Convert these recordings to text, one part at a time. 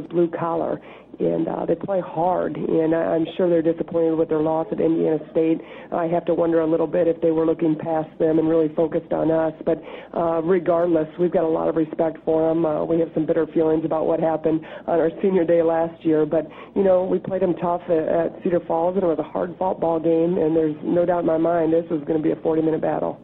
blue collar, and they play hard, and I'm sure they're disappointed with their loss at Indiana State. I have to wonder a little bit if they were looking past them and really focused on us, but regardless, we've got a lot of respect for them. We have some bitter feelings about what happened on our senior day last year, but, we played them tough at Cedar Falls, and it was a hard-fought ball game, and there's no doubt in my mind this was going to be a 40-minute battle.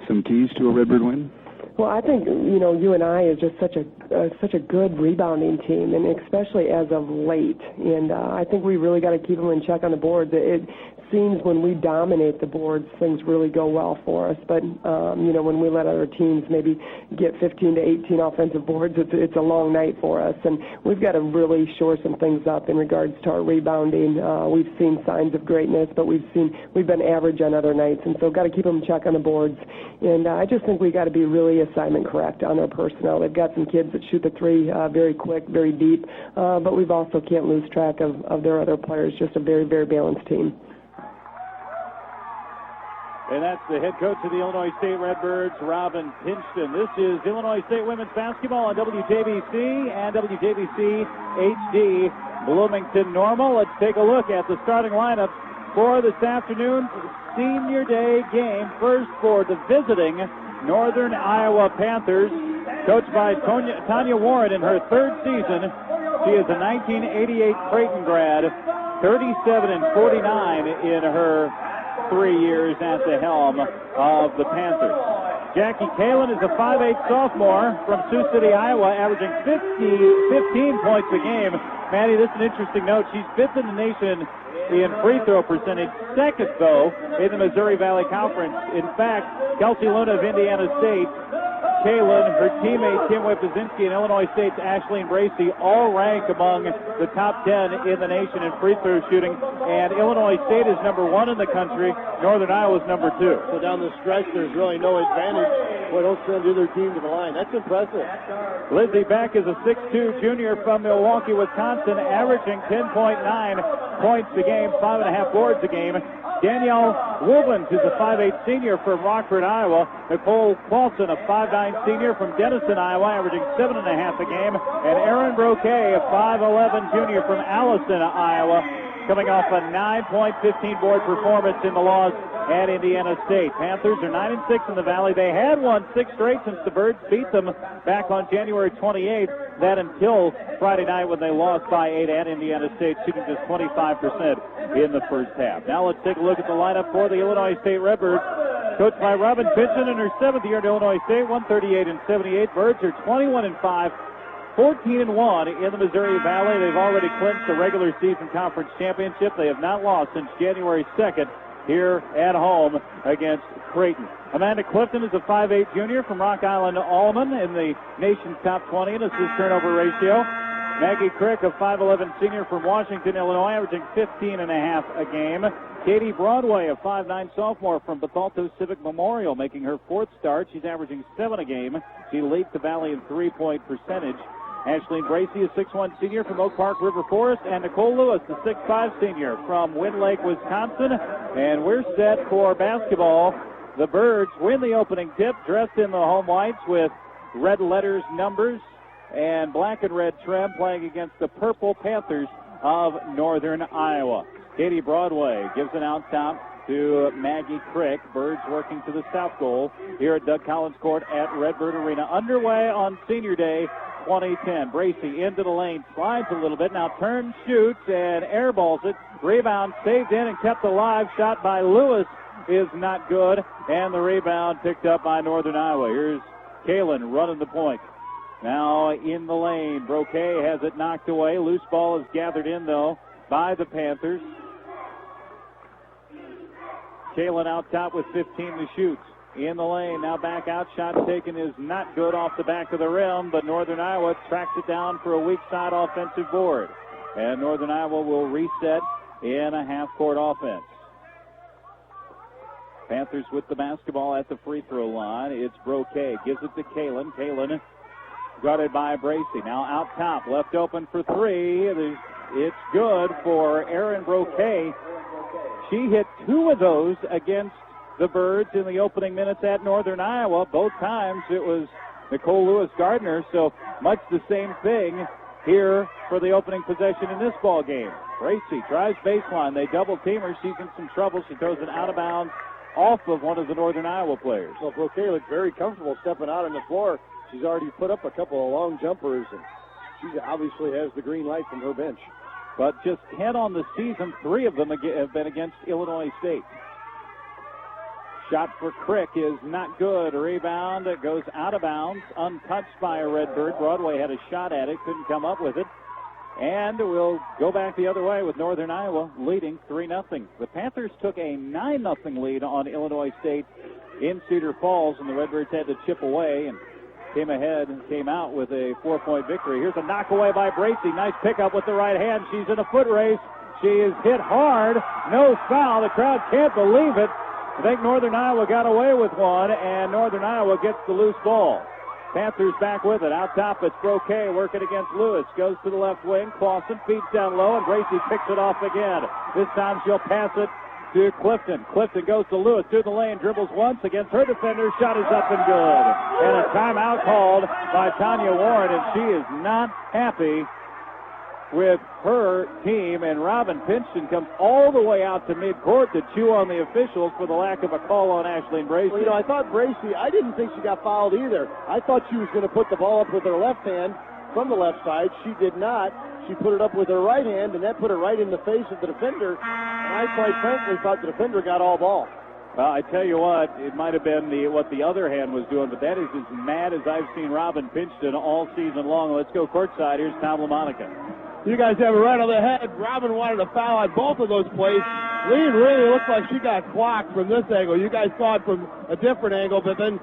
Some keys to a Redbird win? Well, I think, UNI is just such a good rebounding team, and especially as of late. And I think we really got to keep them in check on the boards. It seems when we dominate the boards, things really go well for us. But, when we let other teams maybe get 15 to 18 offensive boards, it's a long night for us. And we've got to really shore some things up in regards to our rebounding. We've seen signs of greatness, but we've been average on other nights. And so got to keep them in check on the boards. And I just think we got to be really assignment correct on our personnel. They've got some kids that shoot the three very quick, very deep, but we've also can't lose track of their other players. Just a very, very balanced team. And that's the head coach of the Illinois State Redbirds, Robin Pinchton. This is Illinois State women's basketball on WJBC and WJBC HD Bloomington Normal. Let's take a look at the starting lineup for this afternoon's Senior Day game. First for the visiting Northern Iowa Panthers, coached by Tanya Warren in her third season. She is a 1988 Creighton grad, 37-49 in her 3 years at the helm of the Panthers. Jackie Kalin is a 5'8 sophomore from Sioux City, Iowa, averaging 15 points a game. Maddie, this is an interesting note. She's fifth in the nation in free throw percentage, second, though, in the Missouri Valley Conference. In fact, Kelsey Luna of Indiana State, Kalin, her teammate Kim Wipzinski, and Illinois State's Ashleen Bracey all rank among the top 10 in the nation in free throw shooting, and Illinois State is number 1 in the country. Northern Iowa is number 2. So down the stretch, there's really no advantage. Boy, don't send either team to the line. That's impressive. Lizzie Beck is a 6'2 junior from Milwaukee, Wisconsin, averaging 10.9 points a game, 5.5 boards a game. Danielle Woolbens is a 5'8 senior from Rockford, Iowa. Nicole Paulson, a 5'9 senior from Denison, Iowa, averaging 7.5 a game. And Erin Broquet, a 5'11 junior from Allison, Iowa, coming off a 9-point, 15-board performance in the loss at Indiana State. Panthers are 9-6 in the Valley. They had won 6 straight since the Birds beat them back on January 28th. That until Friday night when they lost by 8 at Indiana State, shooting just 25% in the first half. Now let's take a look at the lineup for the Illinois State Redbirds. Coached by Robin Pinchton in her 7th year at Illinois State, 138-78. Birds are 21-5. 14-1 in the Missouri Valley. They've already clinched the regular season conference championship. They have not lost since January 2nd here at home against Creighton. Amanda Clifton is a 5'8 junior from Rock Island, Allman, in the nation's top 20 in assist turnover ratio. Maggie Crick, a 5'11 senior from Washington, Illinois, averaging 15.5 a game. Katie Broadway, a 5'9 sophomore from Bethalto Civic Memorial, making her 4th start. She's averaging 7 a game. She leads the Valley in three-point percentage. Ashleen Bracey, a 6'1 senior from Oak Park River Forest, and Nicole Lewis, the 6'5 senior from Wind Lake, Wisconsin. And we're set for basketball. The Birds win the opening tip, dressed in the home whites with red letters, numbers, and black and red trim, playing against the purple Panthers of Northern Iowa. Katie Broadway gives it out top to Maggie Crick. Birds working to the south goal here at Doug Collins Court at Redbird Arena. Underway on Senior Day 2010. Bracey into the lane, slides a little bit, now turns, shoots, and airballs it. Rebound saved in and kept alive. Shot by Lewis is not good, and the rebound picked up by Northern Iowa. Here's Kalin running the point. Now in the lane, Broquet has it knocked away. Loose ball is gathered in, though, by the Panthers. Kalin out top with 15 to shoot. In the lane, now back out. Shot taken is not good off the back of the rim, but Northern Iowa tracks it down for a weak side offensive board. And Northern Iowa will reset in a half-court offense. Panthers with the basketball at the free throw line. It's Broquet. Gives it to Kalin. Kalin guarded by Bracey. Now out top. Left open for three. It's good for Erin Broquet. She hit 2 of those against the Birds in the opening minutes at Northern Iowa. Both times it was Nicole Lewis-Gardner, so much the same thing here for the opening possession in this ball game. Bracy drives baseline. They double team her. She's in some trouble. She throws it out of bounds off of one of the Northern Iowa players. Well, Brochet looks very comfortable stepping out on the floor. She's already put up a couple of long jumpers, and she obviously has the green light from her bench. But just 10 on the season, 3 of them have been against Illinois State. Shot for Crick is not good. A rebound that goes out of bounds, untouched by a Redbird. Broadway had a shot at it, couldn't come up with it. And we'll go back the other way with Northern Iowa leading 3-0. The Panthers took a 9-0 lead on Illinois State in Cedar Falls, and the Redbirds had to chip away and came out with a 4-point victory. Here's a knockaway by Bracy. Nice pickup with the right hand. She's in a foot race. She is hit hard. No foul. The crowd can't believe it. I think Northern Iowa got away with one, and Northern Iowa gets the loose ball. Panthers back with it. Out top, it's Brochet working against Lewis. Goes to the left wing. Clausen feeds down low, and Bracy picks it off again. This time she'll pass it to Clifton. Clifton goes to Lewis through the lane, dribbles once against her defender. Shot is up and good. And a timeout called by Tanya Warren, and she is not happy with her team, and Robin Pinchton comes all the way out to midcourt to chew on the officials for the lack of a call on Ashleen Bracy. Well, I thought Bracy, I didn't think she got fouled either. I thought she was going to put the ball up with her left hand from the left side. She did not. She put it up with her right hand, and that put her right in the face of the defender. And I quite frankly thought the defender got all ball. Well, I tell you what, it might have been what the other hand was doing, but that is as mad as I've seen Robin Pinchton all season long. Let's go courtside. Here's Tom LaMonica. You guys have it right on the head. Robin wanted a foul on both of those plays. Lee really looked like she got clocked from this angle. You guys saw it from a different angle, but then,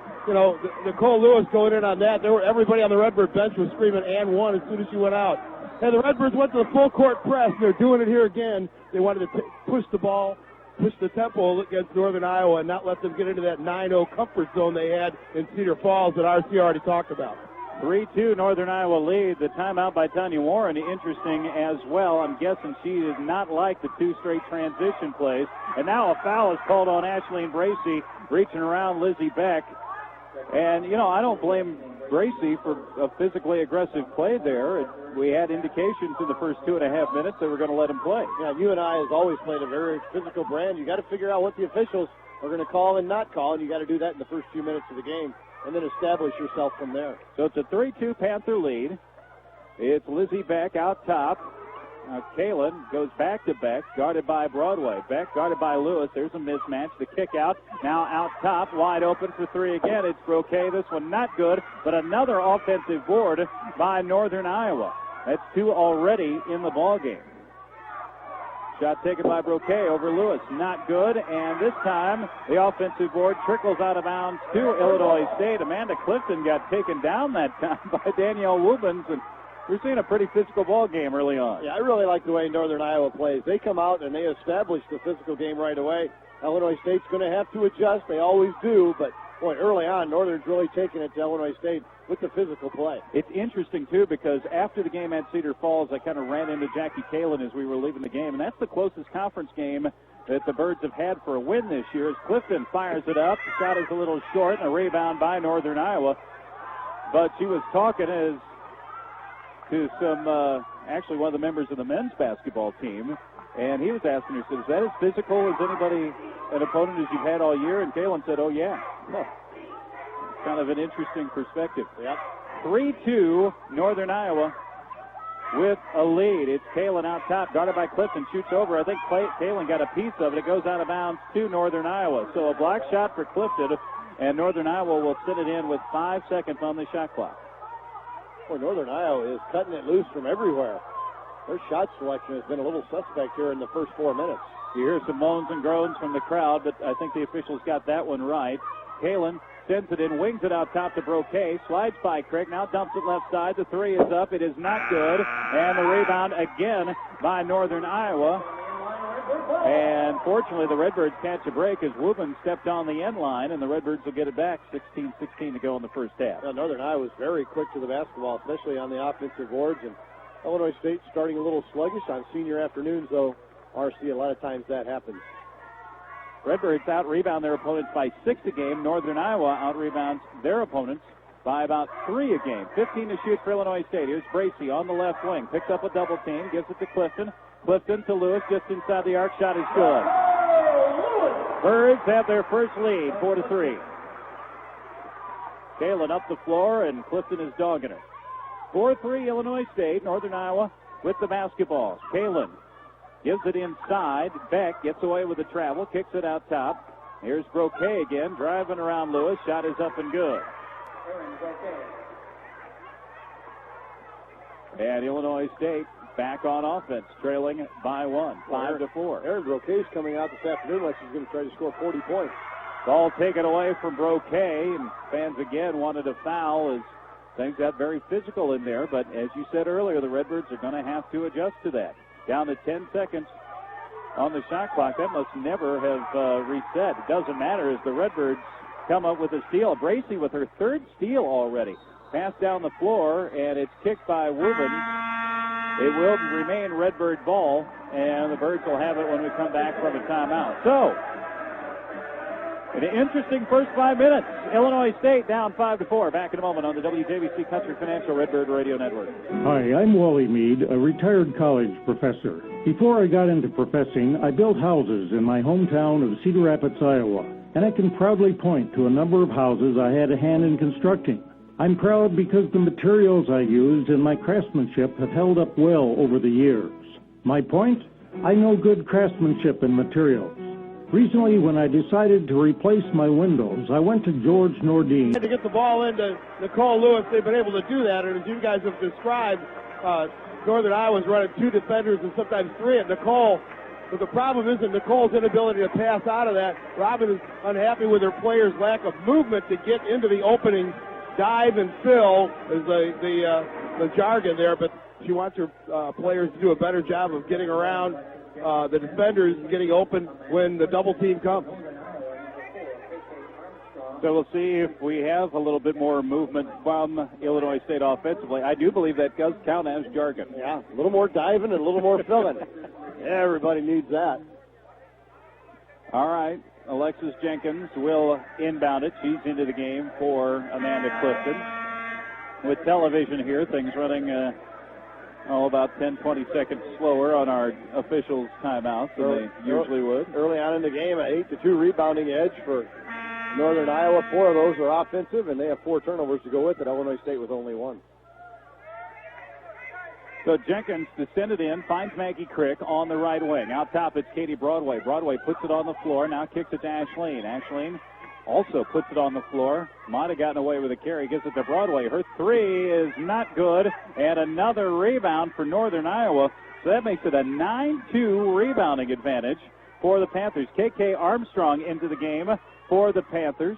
Nicole Lewis going in on that. Everybody on the Redbird bench was screaming and one as soon as she went out. And the Redbirds went to the full court press, and they're doing it here again. They wanted to push the ball, push the tempo against Northern Iowa, and not let them get into that 9-0 comfort zone they had in Cedar Falls that RC already talked about. 3-2 Northern Iowa lead. The timeout by Tanya Warren, interesting as well. I'm guessing she did not like the 2 straight transition plays. And now a foul is called on Ashleen Bracy, reaching around Lizzie Beck. And, I don't blame Bracy for a physically aggressive play there. We had indications in the first 2.5 minutes they were going to let him play. Yeah, UNI has always played a very physical brand. You got to figure out what the officials are going to call and not call, and you got to do that in the first few minutes of the game, and then establish yourself from there. So it's a 3-2 Panther lead. It's Lizzie Beck out top. Now Kalen goes back to Beck, guarded by Broadway. Beck guarded by Lewis. There's a mismatch. The kick out. Now out top, wide open for 3 again. It's Brochet. This one not good, but another offensive board by Northern Iowa. That's 2 already in the ball game. Shot taken by Brochet over Lewis. Not good. And this time, the offensive board trickles out of bounds to Illinois State. Amanda Clifton got taken down that time by Danielle Wubens. And we're seeing a pretty physical ball game early on. Yeah, I really like the way Northern Iowa plays. They come out and they establish the physical game right away. Illinois State's going to have to adjust. They always do. But, boy, early on, Northern's really taking it to Illinois State with the physical play. It's interesting, too, because after the game at Cedar Falls, I kind of ran into Jackie Kalen as we were leaving the game, and that's the closest conference game that the Birds have had for a win this year. As Clifton fires it up, the shot is a little short, and a rebound by Northern Iowa. But she was talking to some, actually one of the members of the men's basketball team, and he was asking her, is that as physical as an opponent as you've had all year? And Kalen said, oh, yeah. Huh. Kind of an interesting perspective. Yep. 3-2 Northern Iowa with a lead. It's Kalen out top, guarded by Clifton, shoots over. I think Kalen got a piece of it. It goes out of bounds to Northern Iowa. So a block shot for Clifton, and Northern Iowa will sit it in with 5 seconds on the shot clock. Boy, Northern Iowa is cutting it loose from everywhere. Their shot selection has been a little suspect here in the first 4 minutes. You hear some moans and groans from the crowd, but I think the officials got that one right. Kalen sends it in, wings it out top to Brochet, slides by Crick, now dumps it left side. The 3 is up. It is not good. And the rebound again by Northern Iowa. And fortunately, the Redbirds catch a break as Wubin stepped on the end line, and the Redbirds will get it back. 16-16 to go in the first half. Yeah, Northern Iowa was very quick to the basketball, especially on the offensive boards. And Illinois State starting a little sluggish on senior afternoons, though. RC, a lot of times that happens. Redbirds out-rebound their opponents by 6 a game. Northern Iowa out-rebounds their opponents by about 3 a game. 15 to shoot for Illinois State. Here's Bracey on the left wing. Picks up a double team. Gives it to Clifton. Clifton to Lewis just inside the arc. Shot is good. Birds have their first lead, 4-3. Kalen up the floor, and Clifton is dogging it. 4-3 Illinois State. Northern Iowa with the basketball. Kalen gives it inside. Beck gets away with the travel. Kicks it out top. Here's Broquet again, driving around Lewis. Shot is up and good. And Illinois State back on offense, trailing by 1, 5-4. Aaron Broquet's coming out this afternoon like she's going to try to score 40 points. Ball taken away from Broquet, and fans again wanted a foul as things got very physical in there. But as you said earlier, the Redbirds are going to have to adjust to that. Down to 10 seconds on the shot clock. That must never have reset. It doesn't matter as the Redbirds come up with a steal. Bracey with her 3rd steal already. Pass down the floor, and it's kicked by Wooten. It will remain Redbird ball, and the Birds will have it when we come back from a timeout. So, an interesting first 5 minutes. Illinois State down 5-4. Back in a moment on the WJBC Country Financial Redbird Radio Network. Hi, I'm Wally Mead, a retired college professor. Before I got into professing, I built houses in my hometown of Cedar Rapids, Iowa, and I can proudly point to a number of houses I had a hand in constructing. I'm proud because the materials I used and my craftsmanship have held up well over the years. My point? I know good craftsmanship and materials. Recently, when I decided to replace my windows, I went to George Nordine. To get the ball into Nicole Lewis, they've been able to do that, and as you guys have described, Northern Iowa's running 2 defenders and sometimes 3 at Nicole. But the problem isn't Nicole's inability to pass out of that. Robin is unhappy with her players' lack of movement to get into the opening. Dive and fill is the jargon there, but she wants her players to do a better job of getting around the defenders and getting open when the double team comes. So we'll see if we have a little bit more movement from Illinois State offensively. I do believe that does count as jargon. Yeah, a little more diving and a little more filling. Everybody needs that. All right. Alexis Jenkins will inbound it. She's into the game for Amanda Clifton. With television here, things running about 10, 20 seconds slower on our officials' timeouts than they usually would. Early on in the game, an 8-2 rebounding edge for Northern Iowa. 4 of those are offensive, and they have 4 turnovers to go with it. Illinois State with only 1. So Jenkins descended in, finds Maggie Crick on the right wing. Out top, it's Katie Broadway. Broadway puts it on the floor, now kicks it to Ashleen. Ashleen also puts it on the floor. Might have gotten away with a carry, gives it to Broadway. Her 3 is not good, and another rebound for Northern Iowa. So that makes it a 9-2 rebounding advantage for the Panthers. KK Armstrong into the game for the Panthers.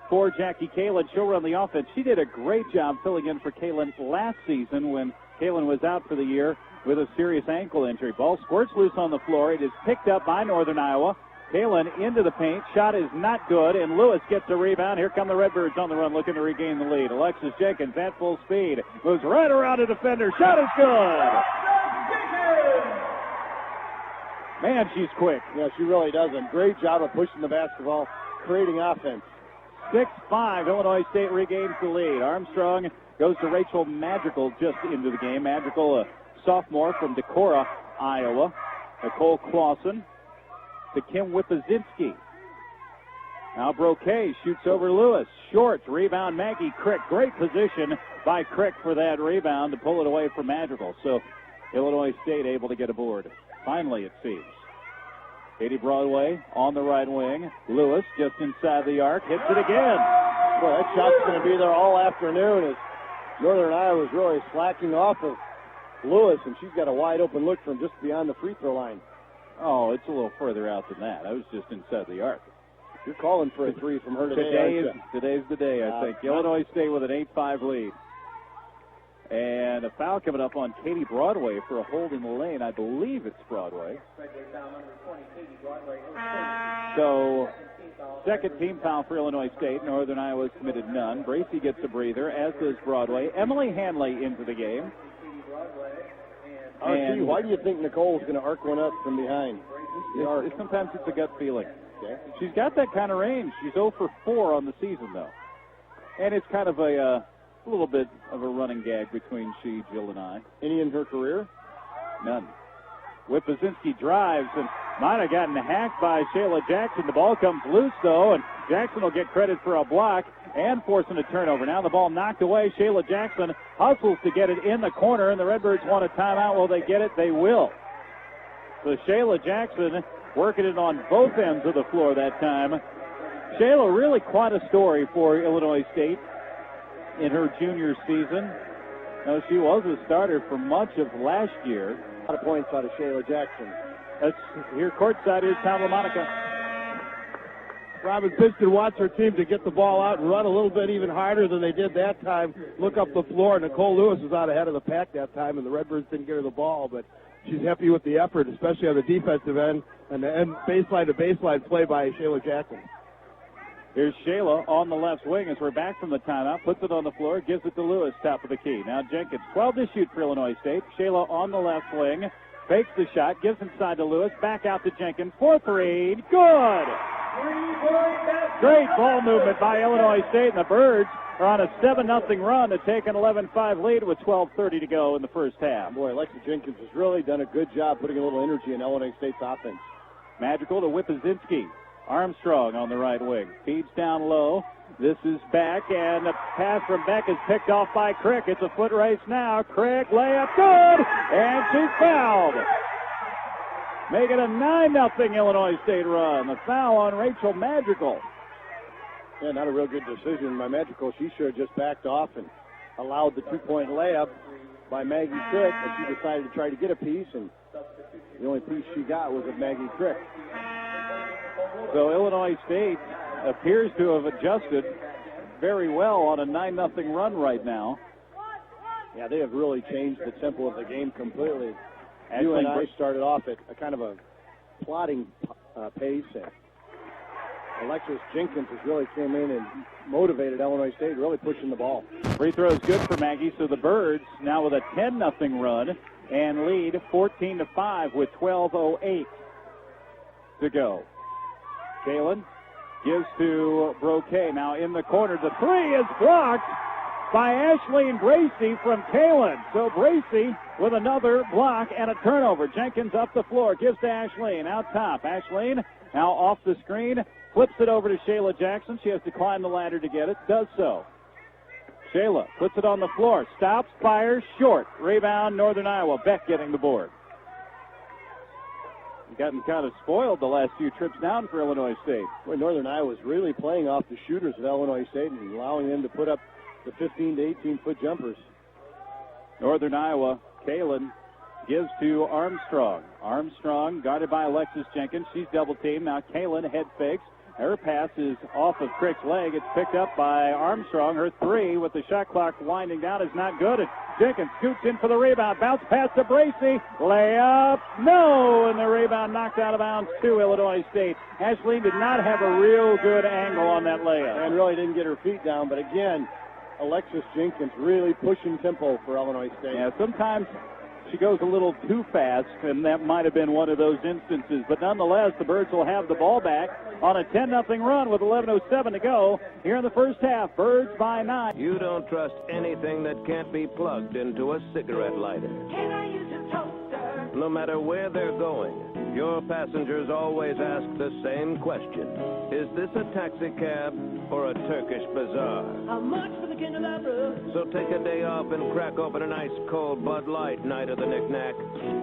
For Jackie Kalen, she'll run the offense. She did a great job filling in for Kalen last season when Kalen was out for the year with a serious ankle injury. Ball squirts loose on the floor. It is picked up by Northern Iowa. Kalen into the paint. Shot is not good, and Lewis gets a rebound. Here come the Redbirds on the run looking to regain the lead. Alexis Jenkins at full speed. Moves right around a defender. Shot is good. Man, she's quick. Yeah, she really does a great job of pushing the basketball, creating offense. 6-5, Illinois State regains the lead. Armstrong goes to Rachel Madrigal just into the game. Madrigal, a sophomore from Decorah, Iowa. Nicole Clausen to Kim Wipazinski. Now Broquet shoots over Lewis. Short rebound, Maggie Crick. Great position by Crick for that rebound to pull it away from Madrigal. So Illinois State able to get a board. Finally, it seems. Katie Broadway on the right wing. Lewis just inside the arc. Hits it again. Boy, that shot's going to be there all afternoon as Northern Iowa is really slacking off of Lewis, and she's got a wide open look from just beyond the free throw line. Oh, it's a little further out than that. I was just inside the arc. You're calling for a 3 from her today. Today's the day, I think. Illinois State with an 8-5 lead. And a foul coming up on Katie Broadway for a hold in the lane. I believe it's Broadway. So, second team foul for Illinois State. Northern Iowa's committed none. Bracey gets a breather, as does Broadway. Emily Hanley into the game. And why do you think Nicole's going to arc one up from behind? Sometimes it's a gut feeling. Okay. She's got that kind of range. She's 0 for 4 on the season, though. And it's kind of a little bit of a running gag between she, Jill, and I. Any in her career? None. Whippazinski drives and might have gotten hacked by Shayla Jackson. The ball comes loose, though, and Jackson will get credit for a block and forcing a turnover. Now the ball knocked away. Shayla Jackson hustles to get it in the corner, and the Redbirds want a timeout. Will they get it? They will. So Shayla Jackson working it on both ends of the floor that time. Shayla, really quite a story for Illinois State in her junior season. Now, she was a starter for much of last year. A lot of points out of Shayla Jackson. Let's hear courtside. Here's Tom LaMonica. Robin Piston wants her team to get the ball out and run a little bit even harder than they did that time. Look up the floor. Nicole Lewis was out ahead of the pack that time, and the Redbirds didn't get her the ball, but she's happy with the effort, especially on the defensive end, and the end baseline play by Shayla Jackson. Here's Shayla on the left wing as we're back from the timeout. Puts it on the floor, gives it to Lewis, top of the key. Now Jenkins, 12 to shoot for Illinois State. Shayla on the left wing, fakes the shot, gives inside to Lewis, back out to Jenkins. 4-3, good! Great ball movement by Illinois State, and the Birds are on a 7-0 run to take an 11-5 lead with 12:30 to go in the first half. Boy, Alexa Jenkins has really done a good job putting a little energy in Illinois State's offense. Magical to Whippazinski. Armstrong on the right wing. Feeds down low. This is back, and the pass from Beck is picked off by Crick. It's a foot race now. Crick, layup, good! And she's fouled. Make it a 9-0 Illinois State run. The foul on Rachel Magical. Yeah, not a real good decision by Magical. She should have just backed off and allowed the two-point layup by Maggie Crick, but she decided to try to get a piece, and the only piece she got was of Maggie Crick. So Illinois State appears to have adjusted very well on a 9-0 run right now. Yeah, they have really changed the tempo of the game completely. UNI UNI started off at a kind of a plodding pace, and Alexis Jenkins has really came in and motivated Illinois State, really pushing the ball. Free throw is good for Maggie, so the Birds now with a 10-0 run and lead 14-5 with 12:08 to go. Kalen gives to Broquet. Now in the corner. The three is blocked by Ashleen Bracey from Kalen. So Bracey with another block and a turnover. Jenkins up the floor. Gives to Ashleen. Out top. Ashleen now off the screen. Flips it over to Shayla Jackson. She has to climb the ladder to get it. Does so. Shayla puts it on the floor. Stops. Fires. Short. Rebound. Northern Iowa. Beck getting the board. Gotten kind of spoiled the last few trips down for Illinois State. Boy, Northern Iowa is really playing off the shooters of Illinois State and allowing them to put up the 15 to 18-foot jumpers. Northern Iowa, Kalen gives to Armstrong. Armstrong guarded by Alexis Jenkins. She's double teamed. Now Kalen head fakes. Her pass is off of Crick's leg. It's picked up by Armstrong. Her three with the shot clock winding down is not good. And Jenkins scoots in for the rebound. Bounce pass to Bracey. Layup. No. And the rebound knocked out of bounds to Illinois State. Ashleen did not have a real good angle on that layup. And really didn't get her feet down. But again, Alexis Jenkins really pushing tempo for Illinois State. Yeah, sometimes she goes a little too fast, and that might have been one of those instances. But nonetheless, the Birds will have the ball back on a 10-0 run with 11:07 to go here in the first half. Birds by 9. You don't trust anything that can't be plugged into a cigarette lighter. Can I use a toaster? No matter where they're going, your passengers always ask the same question. Is this a taxi cab or a Turkish bazaar? How much for the candelabra? So take a day off and crack open an ice cold Bud Light night of the knick-knack,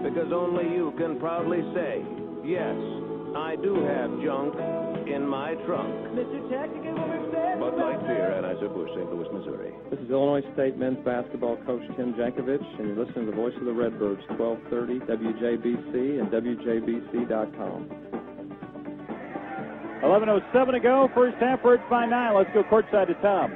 because only you can proudly say, yes, I do have junk in my trunk. Mr. Taxi, get over there. Bud Light beer, Anheuser-Busch, St. Louis, Missouri. This is Illinois State men's basketball coach Tim Jankovich, and you're listening to the Voice of the Redbirds, 1230 WJBC and WJBC.com. 11:07 to go. First half, Birds by 9. Let's go courtside to Tom.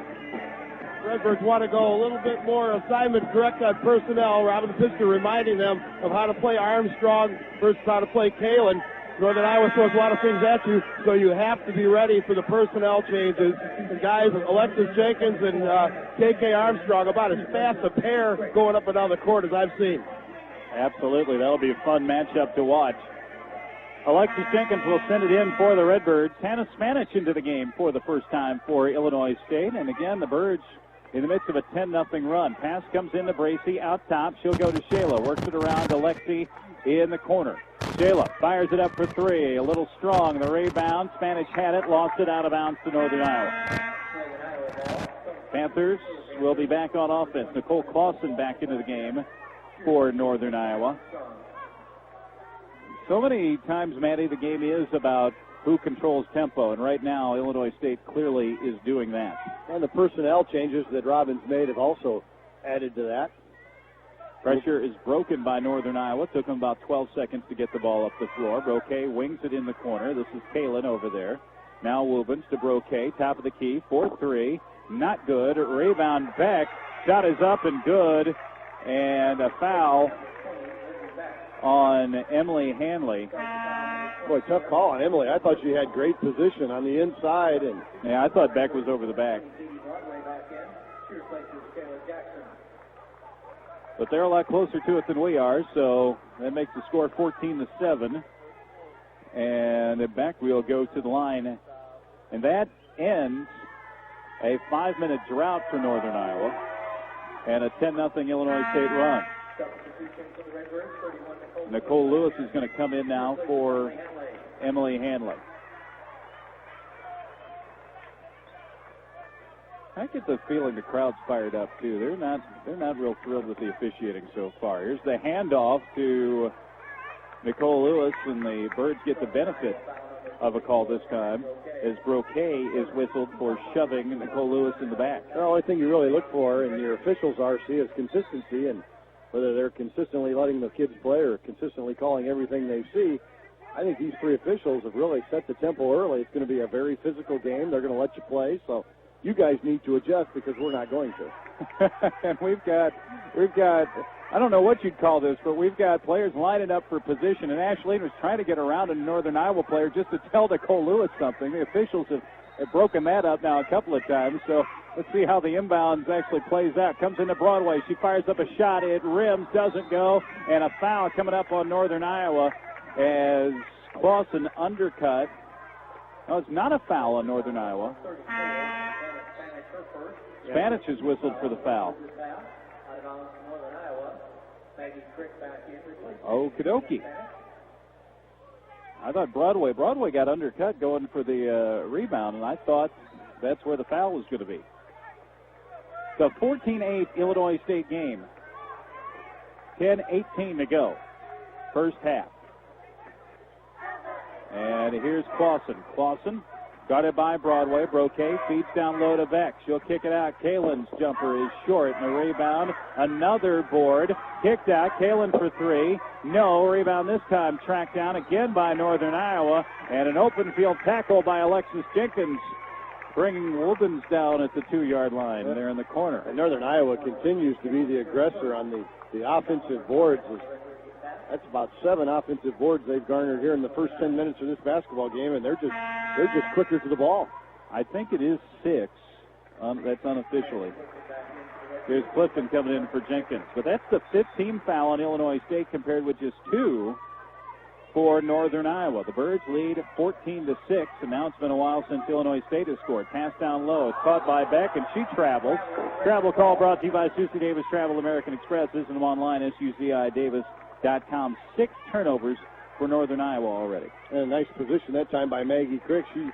Redbirds want to go a little bit more assignment correct on personnel. Robin Fisker reminding them of how to play Armstrong versus how to play Kalen. Northern Iowa throws a lot of things at you, so you have to be ready for the personnel changes. The guys, Alexis Jenkins and KK Armstrong, about as fast a pair going up and down the court as I've seen. Absolutely. That'll be a fun matchup to watch. Alexis Jenkins will send it in for the Redbirds. Hannah Spanich into the game for the first time for Illinois State. And again, the Birds in the midst of a 10-0 run. Pass comes into Bracey out top. She'll go to Shayla. Works it around to Lexi in the corner. Shayla fires it up for three. A little strong. The rebound. Spanish had it. Lost it out of bounds to Northern Iowa. Panthers will be back on offense. Nicole Clausen back into the game for Northern Iowa. So many times, Maddie, the game is about who controls tempo, and right now Illinois State clearly is doing that. And the personnel changes that Robbins made have also added to that. Pressure is broken by Northern Iowa. Took them about 12 seconds to get the ball up the floor. Broquet wings it in the corner. This is Kalen over there. Now Wilbins to Broquet, top of the key, 4-3. Not good. Rebound Beck. Shot is up and good. And a foul on Emily Hanley. Boy, tough call on Emily. I thought she had great position on the inside. And yeah, I thought Beck was over the back. But they're a lot closer to it than we are, so that makes the score 14-7. And Beck will go to the line. And that ends a 5-minute drought for Northern Iowa and a 10-0 Illinois State run. Nicole Lewis is going to come in now for Emily Hanley. I get the feeling the crowd's fired up too. They're not real thrilled with the officiating so far. Here's the handoff to Nicole Lewis, and the Birds get the benefit of a call this time as Broquet is whistled for shoving Nicole Lewis in the back. The only thing you really look for in your officials, RC, is consistency, and whether they're consistently letting the kids play or consistently calling everything they see. I think these three officials have really set the tempo early. It's going to be a very physical game. They're going to let you play, so you guys need to adjust because we're not going to. And we've got, I don't know what you'd call this, but we've got players lining up for position, and Ashleen was trying to get around a Northern Iowa player just to tell Nicole Lewis something. The officials have broken that up now a couple of times, so let's see how the inbounds actually plays out. Comes into Broadway. She fires up a shot. It rims, doesn't go, and a foul coming up on Northern Iowa as Clausen undercut. No, it's not a foul on Northern Iowa. Spanish is whistled for the foul. Okie dokie. I thought Broadway got undercut going for the rebound, and I thought that's where the foul was going to be. The 14-8 Illinois State game. 10:18 to go. First half. And here's Clausen. Clausen guarded by Broadway. Broquet feeds down low to Beck. She'll kick it out. Kalen's jumper is short, and a rebound. Another board. Kicked out. Kalen for three. No. Rebound this time tracked down again by Northern Iowa. And an open field tackle by Alexis Jenkins, bringing Wilbins down at the 2-yard line. They're in the corner. And Northern Iowa continues to be the aggressor on the offensive boards. That's about 7 offensive boards they've garnered here in the first 10 minutes of this basketball game, and they're just quicker to the ball. I think it is 6. That's unofficially. Here's Clifton coming in for Jenkins. But that's the 15th foul on Illinois State compared with just 2 for Northern Iowa. The Birds lead 14-6, and now it's been a while since Illinois State has scored. Pass down low. It's caught by Beck, and she travels. Travel call brought to you by Susie Davis Travel American Express. Visit them online, SUCIDavis.com. 6 turnovers for Northern Iowa already. And a nice position that time by Maggie Crick. She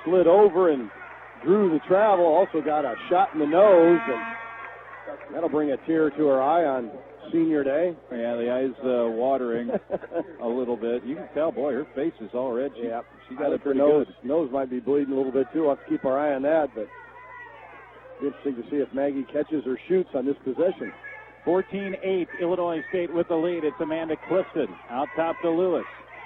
slid over and drew the travel. Also got a shot in the nose, and that'll bring a tear to her eye on senior day. Yeah, the eyes watering a little bit. You can tell, boy, her face is all red. She got it pretty good. Nose might be bleeding a little bit too. We'll have to keep our eye on that, but interesting to see if Maggie catches or shoots on this possession. 14-8, Illinois State with the lead. It's Amanda Clifton out top to Lewis.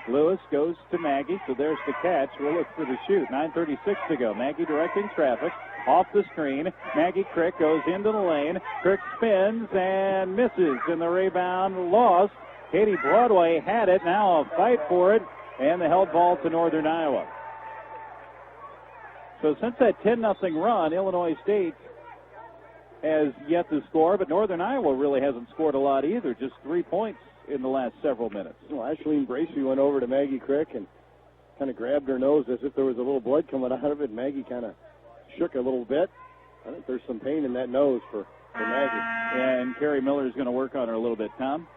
Lewis goes to Maggie, so there's the catch. We'll look for the shoot. 9:36 to go. Maggie directing traffic. Off the screen. Maggie Crick goes into the lane. Crick spins and misses, and the rebound lost. Katie Broadway had it. Now a fight for it, and the held ball to Northern Iowa. So since that 10-0 run, Illinois State has yet to score, but Northern Iowa really hasn't scored a lot either. Just 3 points in the last several minutes. Well, Ashleen Bracey went over to Maggie Crick and kind of grabbed her nose as if there was a little blood coming out of it. Maggie kind of shook a little bit. I think there's some pain in that nose for Maggie. And Carrie Miller is going to work on her a little bit. Tom?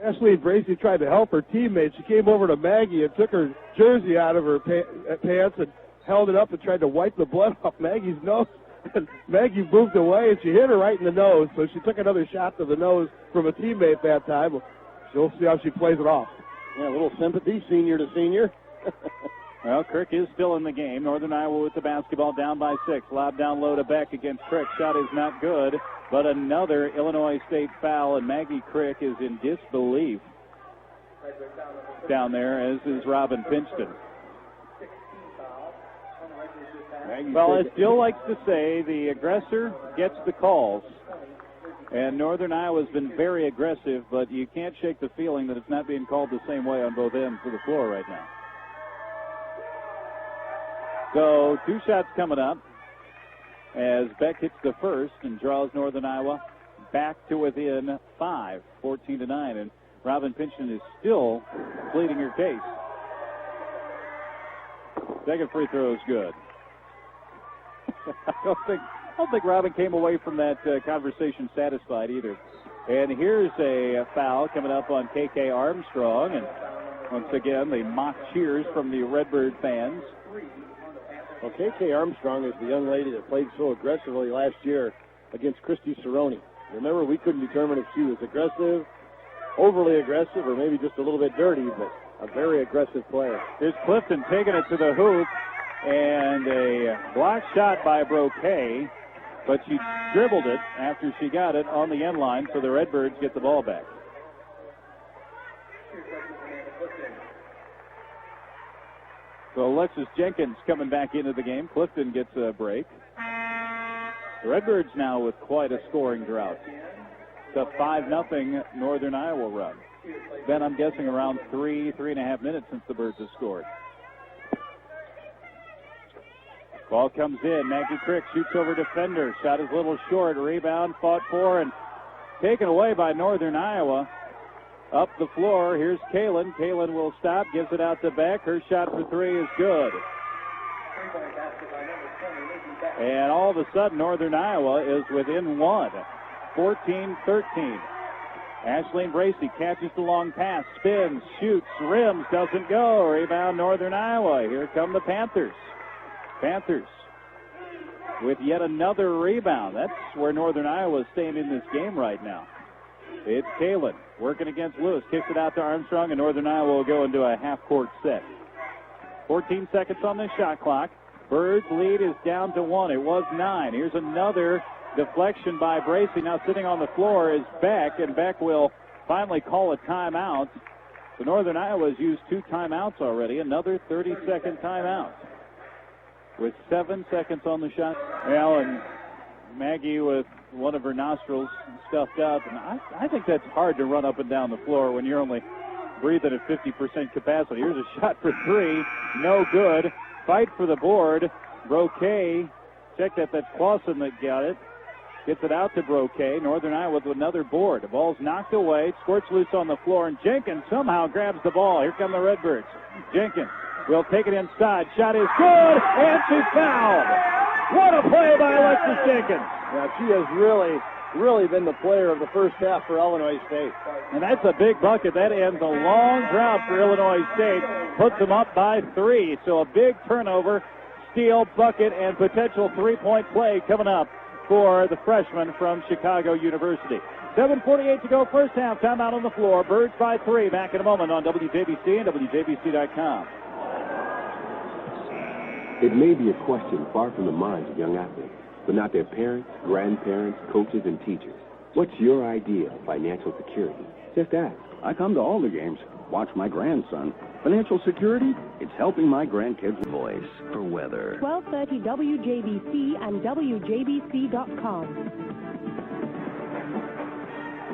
Ashleen Bracey tried to help her teammate. She came over to Maggie and took her jersey out of her pants and held it up and tried to wipe the blood off Maggie's nose. And Maggie moved away, and she hit her right in the nose. So she took another shot to the nose from a teammate that time. She'll see how she plays it off. Yeah, a little sympathy, senior to senior. Well, Crick is still in the game. Northern Iowa with the basketball, down by 6. Lob down low to Beck against Crick. Shot is not good, but another Illinois State foul, and Maggie Crick is in disbelief down there, as is Robin Pinchton. Well, as Jill likes to say, the aggressor gets the calls. And Northern Iowa's been very aggressive, but you can't shake the feeling that it's not being called the same way on both ends of the floor right now. So 2 shots coming up as Beck hits the first and draws Northern Iowa back to within 5, 14-9. And Robin Pinchton is still pleading her case. Second free throw is good. I don't think Robin came away from that conversation satisfied either. And here's a foul coming up on KK Armstrong. And once again, the mock cheers from the Redbird fans. Well, KK Armstrong is the young lady that played so aggressively last year against Christy Cerrone. Remember, we couldn't determine if she was aggressive, overly aggressive, or maybe just a little bit dirty, but a very aggressive player. Here's Clifton taking it to the hoop. And a block shot by Broquet, but she dribbled it after she got it on the end line, so the Redbirds get the ball back. So Alexis Jenkins coming back into the game. Clifton gets a break. The Redbirds now with quite a scoring drought. It's a 5-0 Northern Iowa run. Then I'm guessing around 3.5 minutes since the Birds have scored. Ball comes in. Maggie Crick shoots over defender. Shot is a little short. Rebound fought for and taken away by Northern Iowa. Up the floor. Here's Kalen. Kalen will stop. Gives it out to Beck. Her shot for 3 is good. And all of a sudden, Northern Iowa is within 1. 14-13. Ashleen Bracey catches the long pass. Spins. Shoots. Rims. Doesn't go. Rebound Northern Iowa. Here come the Panthers. Panthers with yet another rebound. That's where Northern Iowa is staying in this game right now. It's Kalen working against Lewis. Kicks it out to Armstrong, and Northern Iowa will go into a half-court set. 14 seconds on the shot clock. Birds' lead is down to 1. It was 9. Here's another deflection by Bracey. Now sitting on the floor is Beck, and Beck will finally call a timeout. So Northern Iowa has used 2 timeouts already. Another 30-second timeout. With 7 seconds on the shot. Well, and Maggie with one of her nostrils stuffed up. And I think that's hard to run up and down the floor when you're only breathing at 50% capacity. Here's a shot for 3. No good. Fight for the board. Broquet. Check that. That's Clausen that got it. Gets it out to Broquet. Northern Iowa with another board. The ball's knocked away. Squirts loose on the floor. And Jenkins somehow grabs the ball. Here come the Redbirds. Jenkins will take it inside. Shot is good, and she's fouled. What a play by Alexis Jenkins. Yeah, she has really been the player of the first half for Illinois State. And that's a big bucket. That ends a long drought for Illinois State. Puts them up by 3. So a big turnover, steal, bucket, and potential 3-point play coming up for the freshman from Chicago University. 7:48 to go, first half. Timeout on the floor. Birds by 3. Back in a moment on WJBC and WJBC.com. It may be a question far from the minds of young athletes, but not their parents, grandparents, coaches, and teachers. What's your idea of financial security? Just ask. I come to all the games, watch my grandson. Financial security? It's helping my grandkids. Voice for weather. 1230 WJBC and WJBC.com.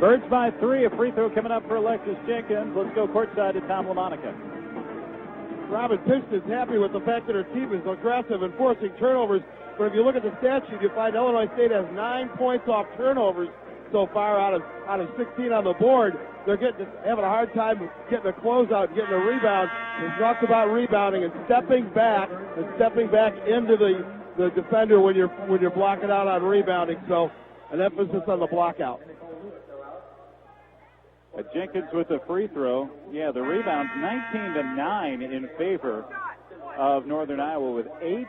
Birds by 3. A free throw coming up for Alexis Jenkins. Let's go courtside to Tom LaMonica. Robin Pinchton is happy with the fact that her team is aggressive and forcing turnovers. But if you look at the stat sheet, you find Illinois State has 9 points off turnovers. so far out of 16 on the board. They're having a hard time getting a closeout, getting a rebound. It's not about rebounding and stepping back into the defender when you're blocking out on rebounding. So an emphasis on the block out. Jenkins with the free throw. Yeah, the rebound's 19-9 in favor of Northern Iowa with 8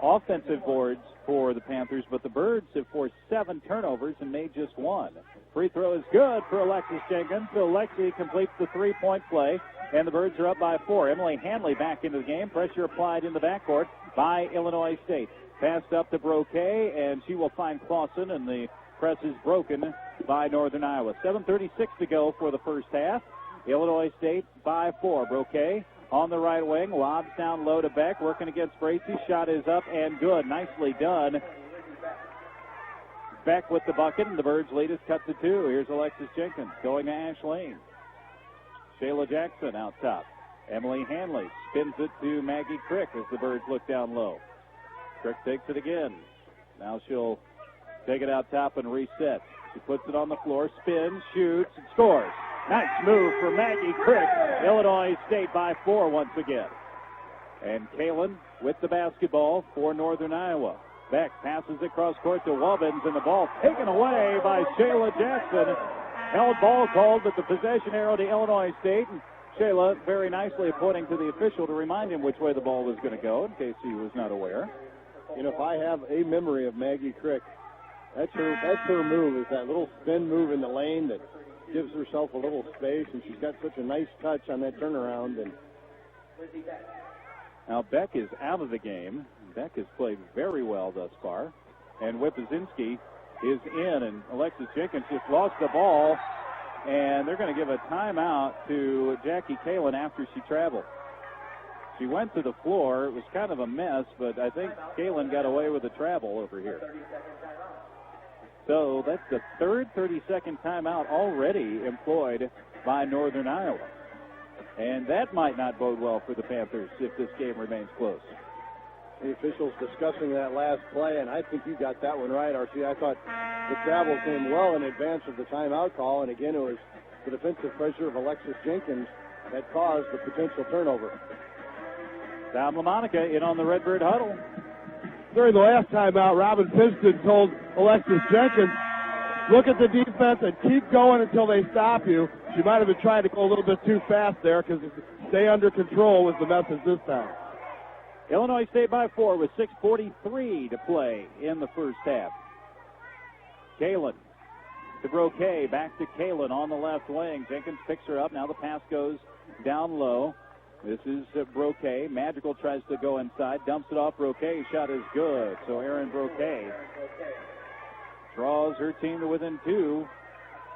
offensive boards for the Panthers, but the Birds have forced 7 turnovers and made just 1. Free throw is good for Alexis Jenkins. So Lexi completes the 3-point play, and the Birds are up by 4. Emily Hanley back into the game. Pressure applied in the backcourt by Illinois State. Passed up to Broquet, and she will find Clausen, and the press is broken by Northern Iowa. 7:36 to go for the first half. Illinois State by 4. Broquet on the right wing, lobs down low to Beck, working against Bracy. Shot is up and good. Nicely done. Beck with the bucket, and the Birds lead is cut to 2. Here's Alexis Jenkins going to Ash Lane. Shayla Jackson out top. Emily Hanley spins it to Maggie Crick as the Birds look down low. Crick takes it again. Now she'll take it out top and reset. She puts it on the floor, spins, shoots, and scores. Nice move for Maggie Crick. Illinois State by 4 once again. And Kalen with the basketball for Northern Iowa. Beck passes across court to Wubbins, and the ball taken away by Shayla Jackson. Held ball called, but the possession arrow to Illinois State. And Shayla very nicely pointing to the official to remind him which way the ball was going to go, in case he was not aware. You know, if I have a memory of Maggie Crick, that's her move, is that little spin move in the lane that gives herself a little space, and she's got such a nice touch on that turnaround. And now Beck is out of the game. Beck has played very well thus far. And Wipazinski is in, and Alexis Jenkins just lost the ball, and they're going to give a timeout to Jackie Kalen after she traveled. She went to the floor. It was kind of a mess, but I think Kalen got away with the travel over here. So that's the third 30-second timeout already employed by Northern Iowa. And that might not bode well for the Panthers if this game remains close. The officials discussing that last play, and I think you got that one right, RC. I thought the travel came well in advance of the timeout call, and again, it was the defensive pressure of Alexis Jenkins that caused the potential turnover. Tom LaMonica in on the Redbird huddle. During the last timeout, Robin Piston told Alexis Jenkins, look at the defense and keep going until they stop you. She might have been trying to go a little bit too fast there, because stay under control was the message this time. Illinois State by 4 with 6:43 to play in the first half. Kalen to Broquet, back to Kalen on the left wing. Jenkins picks her up. Now the pass goes down low. This is Broquet. Magical tries to go inside, dumps it off Broquet. Shot is good. So Aaron Broquet draws her team to within 2.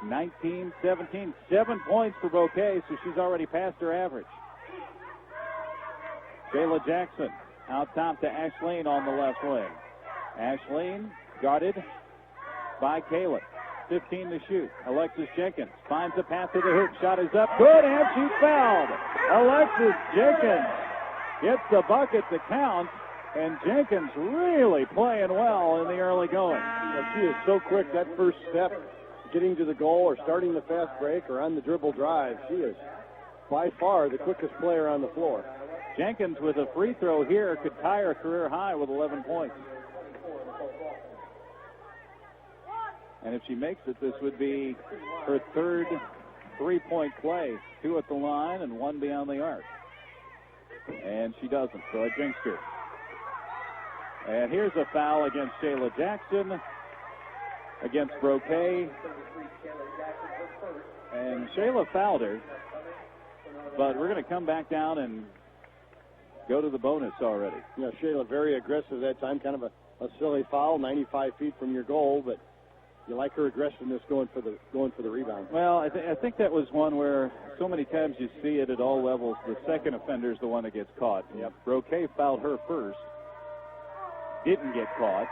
19-17. 7 points for Broquet, so she's already passed her average. Shayla Jackson out top to Ashleen on the left wing. Ashleen guarded by Kalen. 15 to shoot. Alexis Jenkins finds a path to the hoop. Shot is up. Good, and she's fouled. Alexis Jenkins gets the bucket to count, and Jenkins really playing well in the early going. Well, she is so quick. That first step, getting to the goal or starting the fast break or on the dribble drive, she is by far the quickest player on the floor. Jenkins with a free throw here could tie her career high with 11 points. And if she makes it, this would be her third three-point play. 2 at the line and 1 beyond the arc. And she doesn't, so I jinxed her. And here's a foul against Shayla Jackson, against Broquet. And Shayla fouled her, but we're going to come back down and go to the bonus already. Yeah, Shayla very aggressive that time, kind of a silly foul, 95 feet from your goal, but you like her aggressiveness going for the rebound. Well, I think that was one where so many times you see it at all levels. The second offender is the one that gets caught. Yep. Broquet fouled her first, didn't get caught,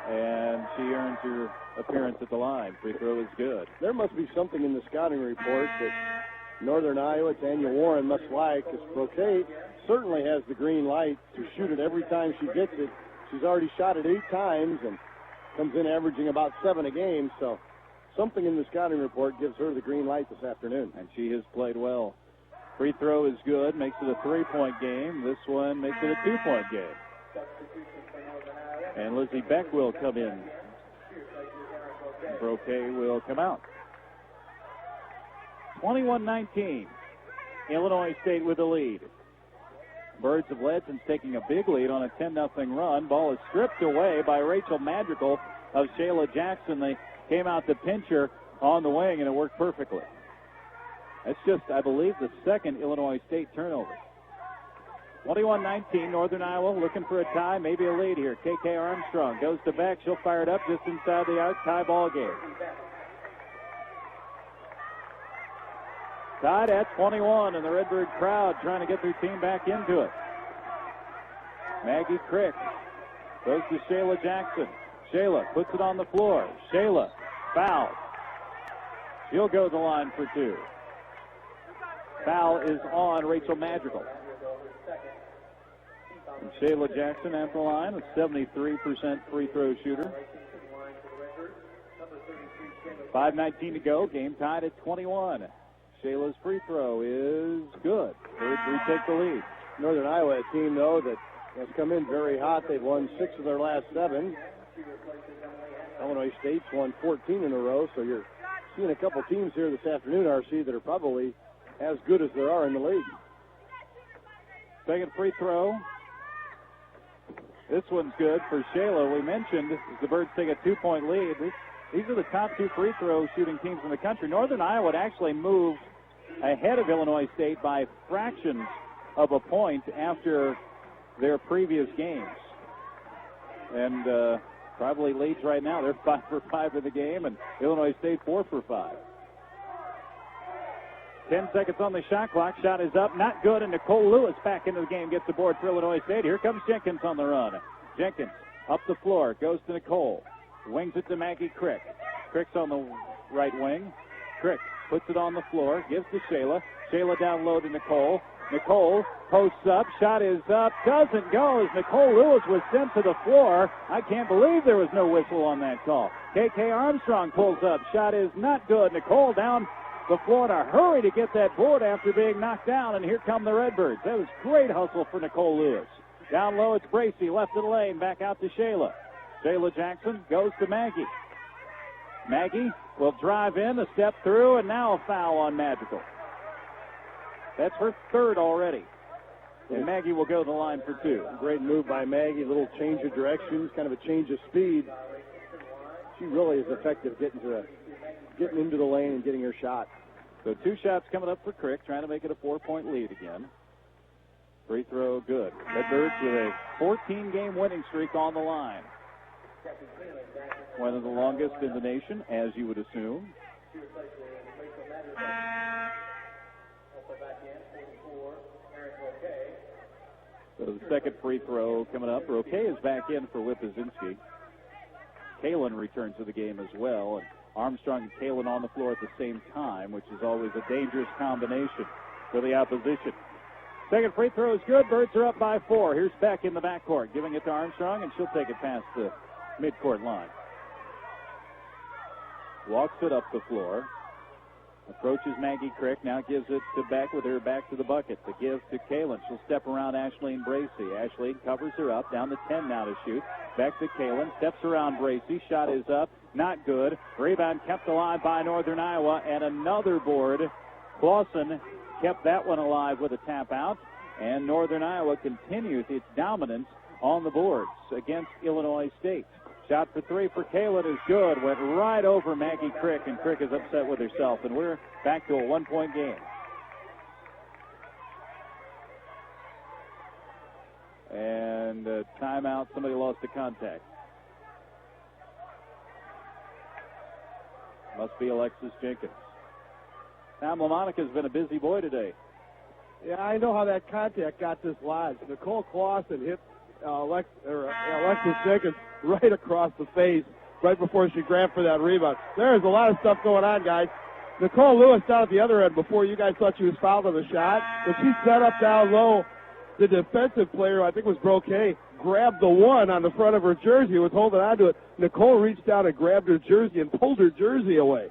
and she earns her appearance at the line. Free throw is good. There must be something in the scouting report that Northern Iowa, Tanya Warren, must like, because Broquet certainly has the green light to shoot it every time she gets it. She's already shot it 8 times and comes in averaging about 7 a game, so something in the scouting report gives her the green light this afternoon. And she has played well. Free throw is good, makes it a 3-point game. This one makes it a 2-point game. And Lizzie Beck will come in. Broquet will come out. 21-19. Illinois State with the lead. Birds have led since taking a big lead on a 10-0 run. Ball is stripped away by Rachel Madrigal of Shayla Jackson. They came out to pinch her on the wing, and it worked perfectly. That's just, I believe, the second Illinois State turnover. 21-19, Northern Iowa looking for a tie, maybe a lead here. KK Armstrong goes to Beck. She'll fire it up just inside the arc. Tie ball game. Tied at 21, and the Redbird crowd trying to get their team back into it. Maggie Crick goes to Shayla Jackson. Shayla puts it on the floor. Shayla fouled. She'll go to the line for 2. Foul is on Rachel Madrigal. And Shayla Jackson at the line, a 73% free throw shooter. 5:19 to go. Game tied at 21. Shayla's free throw is good. Birds retake the lead. Northern Iowa, a team, though, that has come in very hot. They've won 6 of their last 7. Illinois State's won 14 in a row, so you're seeing a couple teams here this afternoon, RC, that are probably as good as there are in the league. Second free throw. This one's good for Shayla. We mentioned the Birds take a 2-point lead. These are the top 2 free throw shooting teams in the country. Northern Iowa would actually move ahead of Illinois State by fractions of a point after their previous games. And probably leads right now. They're 5 for 5 in the game, and Illinois State 4 for 5. 10 seconds on the shot clock. Shot is up, not good, and Nicole Lewis back into the game, gets the board for Illinois State. Here comes Jenkins on the run. Jenkins up the floor, goes to Nicole. Wings it to Maggie Crick. Crick's on the right wing. Crick puts it on the floor, gives to Shayla. Shayla down low to Nicole. Nicole posts up, shot is up, doesn't go as Nicole Lewis was sent to the floor. I can't believe there was no whistle on that call. KK Armstrong pulls up, shot is not good. Nicole down the floor in a hurry to get that board after being knocked down, and here come the Redbirds. That was great hustle for Nicole Lewis. Down low, it's Bracy, left of the lane, back out to Shayla. Shayla Jackson goes to Maggie. Maggie will drive in, a step through, and now a foul on Madrigal. That's her 3rd already. And Maggie will go to the line for 2. Great move by Maggie, a little change of directions, kind of a change of speed. She really is effective getting into the lane and getting her shot. So 2 shots coming up for Crick, trying to make it a 4-point lead again. Free throw good. Redbirds with a 14-game winning streak on the line. One of the longest in the nation, as you would assume. So the second free throw coming up. Roque is back in for Whippazinski. Kalen returns to the game as well. And Armstrong and Kalen on the floor at the same time, which is always a dangerous combination for the opposition. Second free throw is good. Birds are up by 4. Here's Beck in the backcourt, giving it to Armstrong, and she'll take it past the midcourt line. Walks it up the floor. Approaches Maggie Crick. Now gives it to Beck with her back to the bucket. To give to Kalen. She'll step around Ashleen Bracy. Ashleen covers her up. Down to 10 now to shoot. Back to Kalen. Steps around Bracy. Shot is up. Not good. Rebound kept alive by Northern Iowa. And another board. Clausen kept that one alive with a tap out. And Northern Iowa continues its dominance on the boards against Illinois State. Shot for 3 for Kalen is good. Went right over Maggie Crick, and Crick is upset with herself. And we're back to a 1-point game. And timeout. Somebody lost the contact. Must be Alexis Jenkins. Tom LaMonica's been a busy boy today. Yeah, I know how that contact got this lodge. Nicole Clausen hit Alexis Jenkins right across the face right before she grabbed for that rebound. There's a lot of stuff going on, guys. Nicole Lewis down at the other end before you guys thought she was fouled on the shot, but she set up down low the defensive player, I think it was Broquet, grabbed the one on the front of her jersey, was holding on to it. Nicole reached down and grabbed her jersey and pulled her jersey away.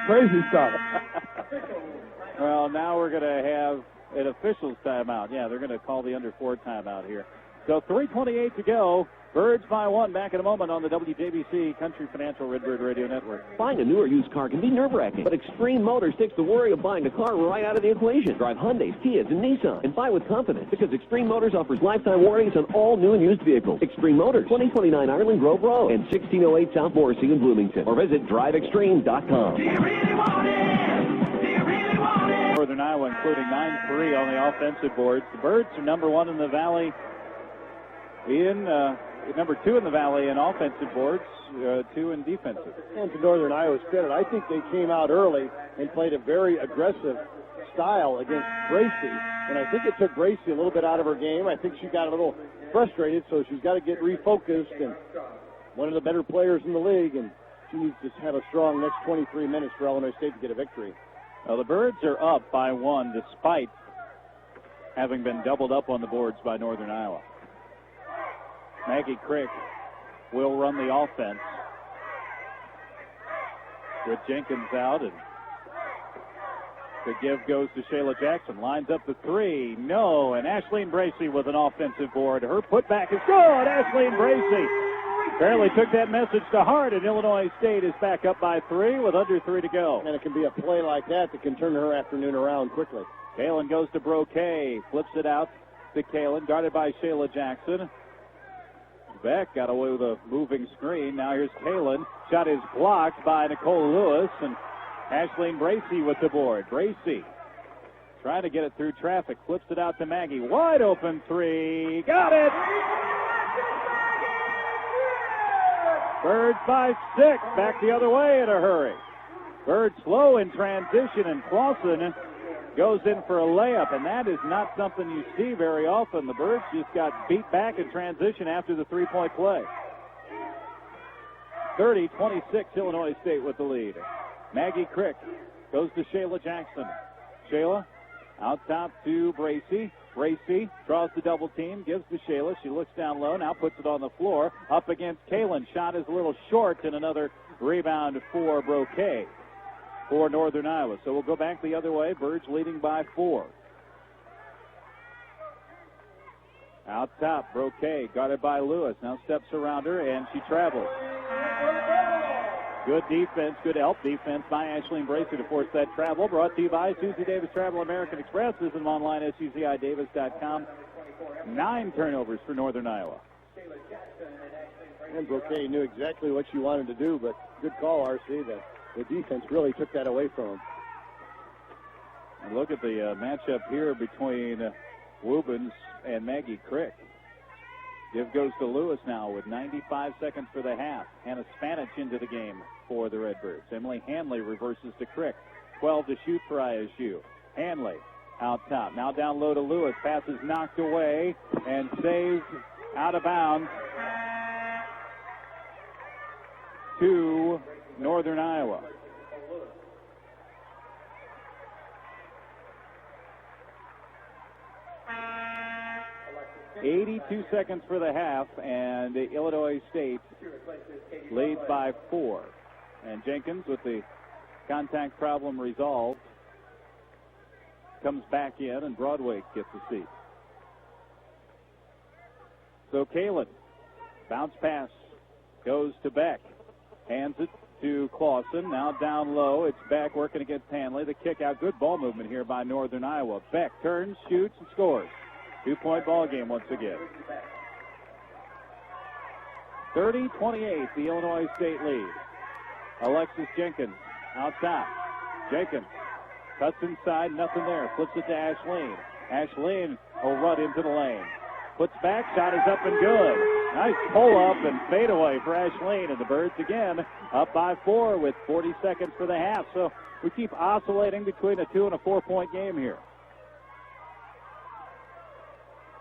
Crazy stuff. Well, now we're going to have an official's timeout. Yeah, they're going to call the under 4 timeout here. So 3:28 to go. Birds by 1. Back in a moment on the WJBC Country Financial Redbird Radio Network. Buying a new or used car can be nerve-wracking, but Extreme Motors takes the worry of buying a car right out of the equation. Drive Hyundais, Kias, and Nissan, and buy with confidence because Extreme Motors offers lifetime warranties on all new and used vehicles. Extreme Motors, 2029 Ireland Grove Road, and 1608 South Morrissey in Bloomington. Or visit driveextreme.com. Do you really want it? Do you really want it? Northern Iowa including 9-3 on the offensive boards. The Birds are number 1 in the Valley number 2 in the Valley in offensive boards, 2 in defensive. And to Northern Iowa's credit, I think they came out early and played a very aggressive style against Bracy. And I think it took Bracy a little bit out of her game. I think she got a little frustrated, so she's got to get refocused. And one of the better players in the league, and she needs to have a strong next 23 minutes for Illinois State to get a victory. Well, the Birds are up by 1 despite having been doubled up on the boards by Northern Iowa. Maggie Crick will run the offense with Jenkins out, and the give goes to Shayla Jackson. Lines up the 3. No, and Ashleen Bracy with an offensive board. Her putback is good. Ashleen Bracy barely took that message to heart, and Illinois State is back up by 3 with under 3 to go. And it can be a play like that can turn her afternoon around quickly. Kalen goes to Broquet, flips it out to Kalen, guarded by Shayla Jackson. Beck got away with a moving screen. Now here's Kalen. Shot is blocked by Nicole Lewis, and Ashleen Bracy with the board. Bracy trying to get it through traffic. Flips it out to Maggie. Wide open 3. Got it! Birds by 6. Back the other way in a hurry. Birds slow in transition, and Clausen goes in for a layup, and that is not something you see very often. The Birds just got beat back in transition after the 3-point play. 30-26, Illinois State with the lead. Maggie Crick goes to Shayla Jackson. Shayla out top to Bracy. Bracy draws the double team, gives to Shayla. She looks down low, now puts it on the floor. Up against Kalen. Shot is a little short, and another rebound for Broquet for Northern Iowa. So we'll go back the other way. Birds leading by 4. Out top, Broquet guarded by Lewis. Now steps around her, and she travels. Good defense, good help defense by Ashleen Bracy to force that travel. Brought to you by Susie Davis Travel American Express. Visit them online at SuzyIDavis.com. 9 turnovers for Northern Iowa. And Broquet knew exactly what she wanted to do, but good call, RC. The defense really took that away from him. And look at the matchup here between Woobens and Maggie Crick. Give goes to Lewis now with 95 seconds for the half. Hannah Spanich into the game for the Redbirds. Emily Hanley reverses to Crick. 12 to shoot for ISU. Hanley out top. Now down low to Lewis. Pass is knocked away and saved out of bounds to Northern Iowa. .82 seconds for the half, and Illinois State leads by 4. And Jenkins, with the contact problem resolved, comes back in, and Broadway gets a seat. So Kalen, bounce pass, goes to Beck. Hands it to Clausen. Now down low. It's Beck working against Hanley. The kick out. Good ball movement here by Northern Iowa. Beck turns, shoots, and scores. 2-point ball game once again. 30-28, the Illinois State lead. Alexis Jenkins out top. Jenkins cuts inside, nothing there. Flips it to Ashleen. Ashleen will run into the lane. Puts back, shot is up and good. Nice pull-up and fadeaway for Ashleen, and the Birds again up by 4 with 40 seconds for the half. So we keep oscillating between a 2 and a 4-point game here.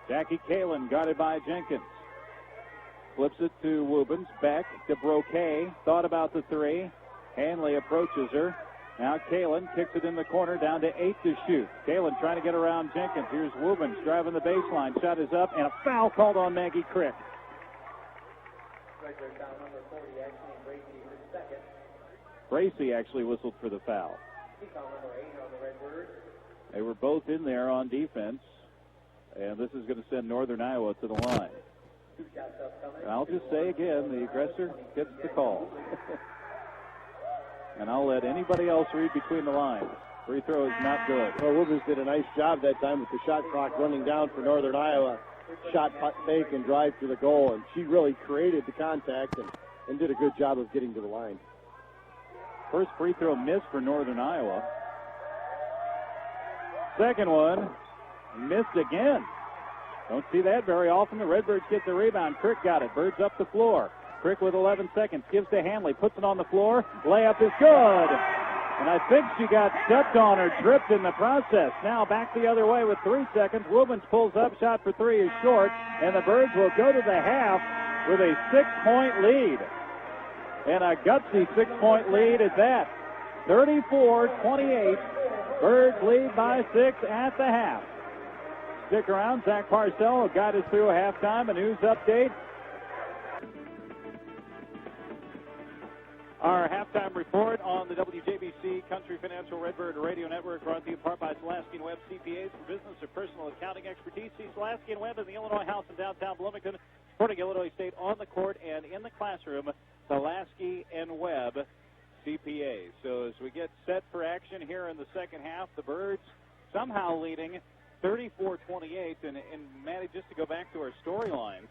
Jackie Kalen guarded by Jenkins. Flips it to Woobens. Back to Broquet. Thought about the 3. Hanley approaches her. Now Kalen kicks it in the corner, down to 8 to shoot. Kalen trying to get around Jenkins. Here's Woobens driving the baseline. Shot is up, and a foul called on Maggie Crick. Bracy actually whistled for the foul. They were both in there on defense, and this is going to send Northern Iowa to the line. And I'll just say again, the aggressor gets the call. And I'll let anybody else read between the lines. Free throw is not good. Well, Woobens did a nice job that time with the shot clock running down for Northern Iowa. Shot, fake, and drive to the goal, and she really created the contact and did a good job of getting to the line. First free throw missed for Northern Iowa. Second one missed again. Don't see that very often. The Redbirds get the rebound. Crick got it. Birds up the floor. Crick with 11 seconds. Gives to Hanley. Puts it on the floor. Layup is good. And I think she got stepped on or tripped in the process. Now back the other way with 3 seconds. Woobens pulls up. Shot for 3 is short. And the Birds will go to the half with a 6-point lead. And a gutsy 6-point lead at that. 34-28. Birds lead by 6 at the half. Stick around. Zach Parcell will guide us through halftime. A news update. Our halftime report on the WJBC Country Financial Redbird Radio Network, brought to you in part by Slasky & Webb CPAs for business or personal accounting expertise. See Slasky & Webb in the Illinois House in downtown Bloomington, supporting Illinois State on the court and in the classroom. Slasky & Webb CPAs. So as we get set for action here in the second half, the Birds somehow leading 34-28. And Maddie, just to go back to our storylines,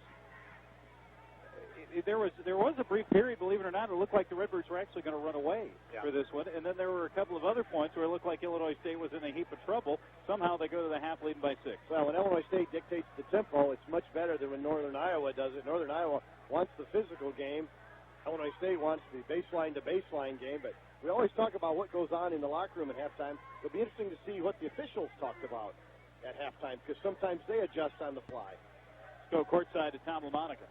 there was a brief period, believe it or not, it looked like the Redbirds were actually going to run away for this one. And then there were a couple of other points where it looked like Illinois State was in a heap of trouble. Somehow they go to the half leading by 6. Well, when Illinois State dictates the tempo, it's much better than when Northern Iowa does it. Northern Iowa wants the physical game. Illinois State wants the baseline-to-baseline game. But we always talk about what goes on in the locker room at halftime. It'll be interesting to see what the officials talked about at halftime, because sometimes they adjust on the fly. Let's go courtside to Tom LaMonica.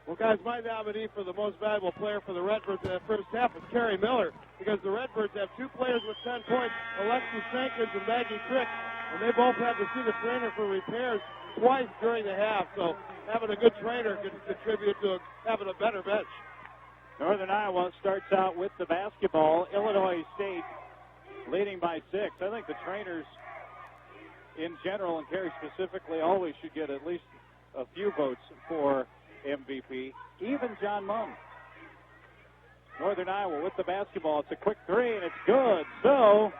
Well, guys, my nominee for the most valuable player for the Redbirds in that first half is Carrie Miller, because the Redbirds have 2 players with 10 points, Alexis Sankins and Maggie Crick, and they both had to see the trainer for repairs twice during the half. So having a good trainer can contribute to having a better bench. Northern Iowa starts out with the basketball. Illinois State leading by 6. I think the trainers in general, and Carrie specifically, always should get at least a few votes for MVP, even John Mumm. Northern Iowa with the basketball. It's a quick 3, and it's good. So,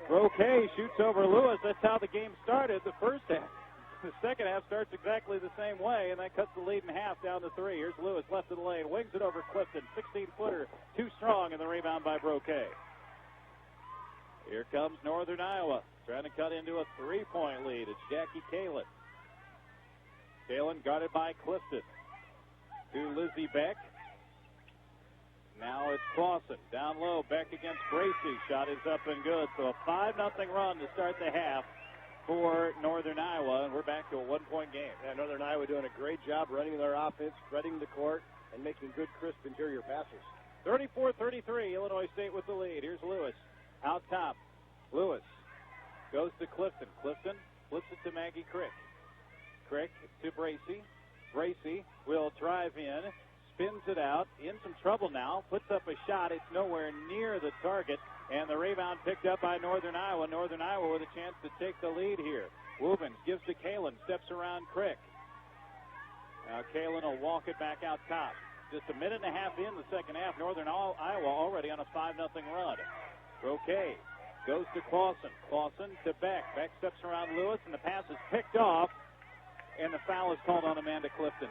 Roque shoots over Lewis. That's how the game started the first half. The second half starts exactly the same way, and that cuts the lead in half down to 3. Here's Lewis left of the lane, wings it over Clifton. 16-footer, too strong, and the rebound by Broque. Here comes Northern Iowa, trying to cut into a 3-point lead. It's Jackie Kalen. Kalen guarded by Clifton. To Lizzie Beck. Now it's Clausen. Down low, Beck against Bracy. Shot is up and good. So a 5-0 run to start the half for Northern Iowa, and we're back to a 1-point game. Yeah, Northern Iowa doing a great job running their offense, spreading the court, and making good, crisp interior passes. 34-33, Illinois State with the lead. Here's Lewis out top. Lewis goes to Clifton. Clifton flips it to Maggie Crick. Crick to Bracy. Bracy will drive in, spins it out, in some trouble now, puts up a shot. It's nowhere near the target, and the rebound picked up by Northern Iowa. Northern Iowa with a chance to take the lead here. Woobens gives to Kalen, steps around Crick. Now Kalen will walk it back out top. Just a minute and a half in the second half, Northern Iowa already on a 5-0 run. Roque goes to Clausen. Clausen to Beck. Beck steps around Lewis, and the pass is picked off, and the foul is called on Amanda Clifton.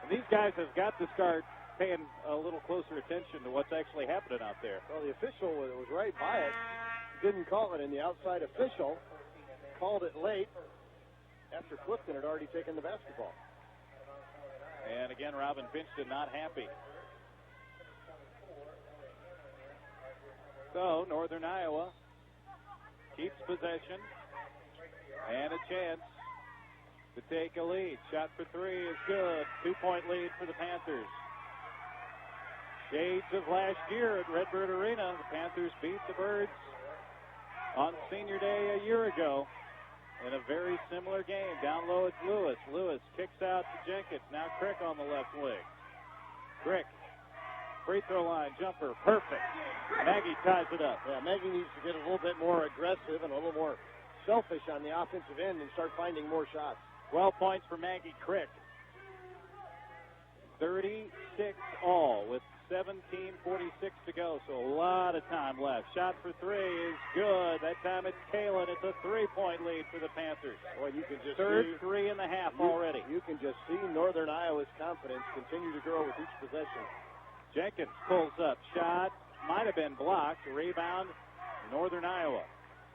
And these guys have got to start paying a little closer attention to what's actually happening out there. Well, the official was right by it. Didn't call it, and the outside official called it late after Clifton had already taken the basketball. And again, Robin Finchton not happy. So, Northern Iowa keeps possession and a chance to take a lead. Shot for 3 is good. 2-point lead for the Panthers. Shades of last year at Redbird Arena. The Panthers beat the Birds on Senior Day a year ago in a very similar game. Down low it's Lewis. Lewis kicks out to Jenkins. Now Crick on the left wing. Crick, free throw line jumper, perfect. Maggie ties it up. Yeah, Maggie needs to get a little bit more aggressive and a little more selfish on the offensive end and start finding more shots. 12 points for Maggie Crick. 36 all with 17:46 to go, so a lot of time left. Shot for three is good. That time it's Kalen. It's a 3-point lead for the Panthers. Boy, you can just Third see 3.5 already. You can just see Northern Iowa's confidence continue to grow with each possession. Jenkins pulls up. Shot might have been blocked. Rebound, Northern Iowa.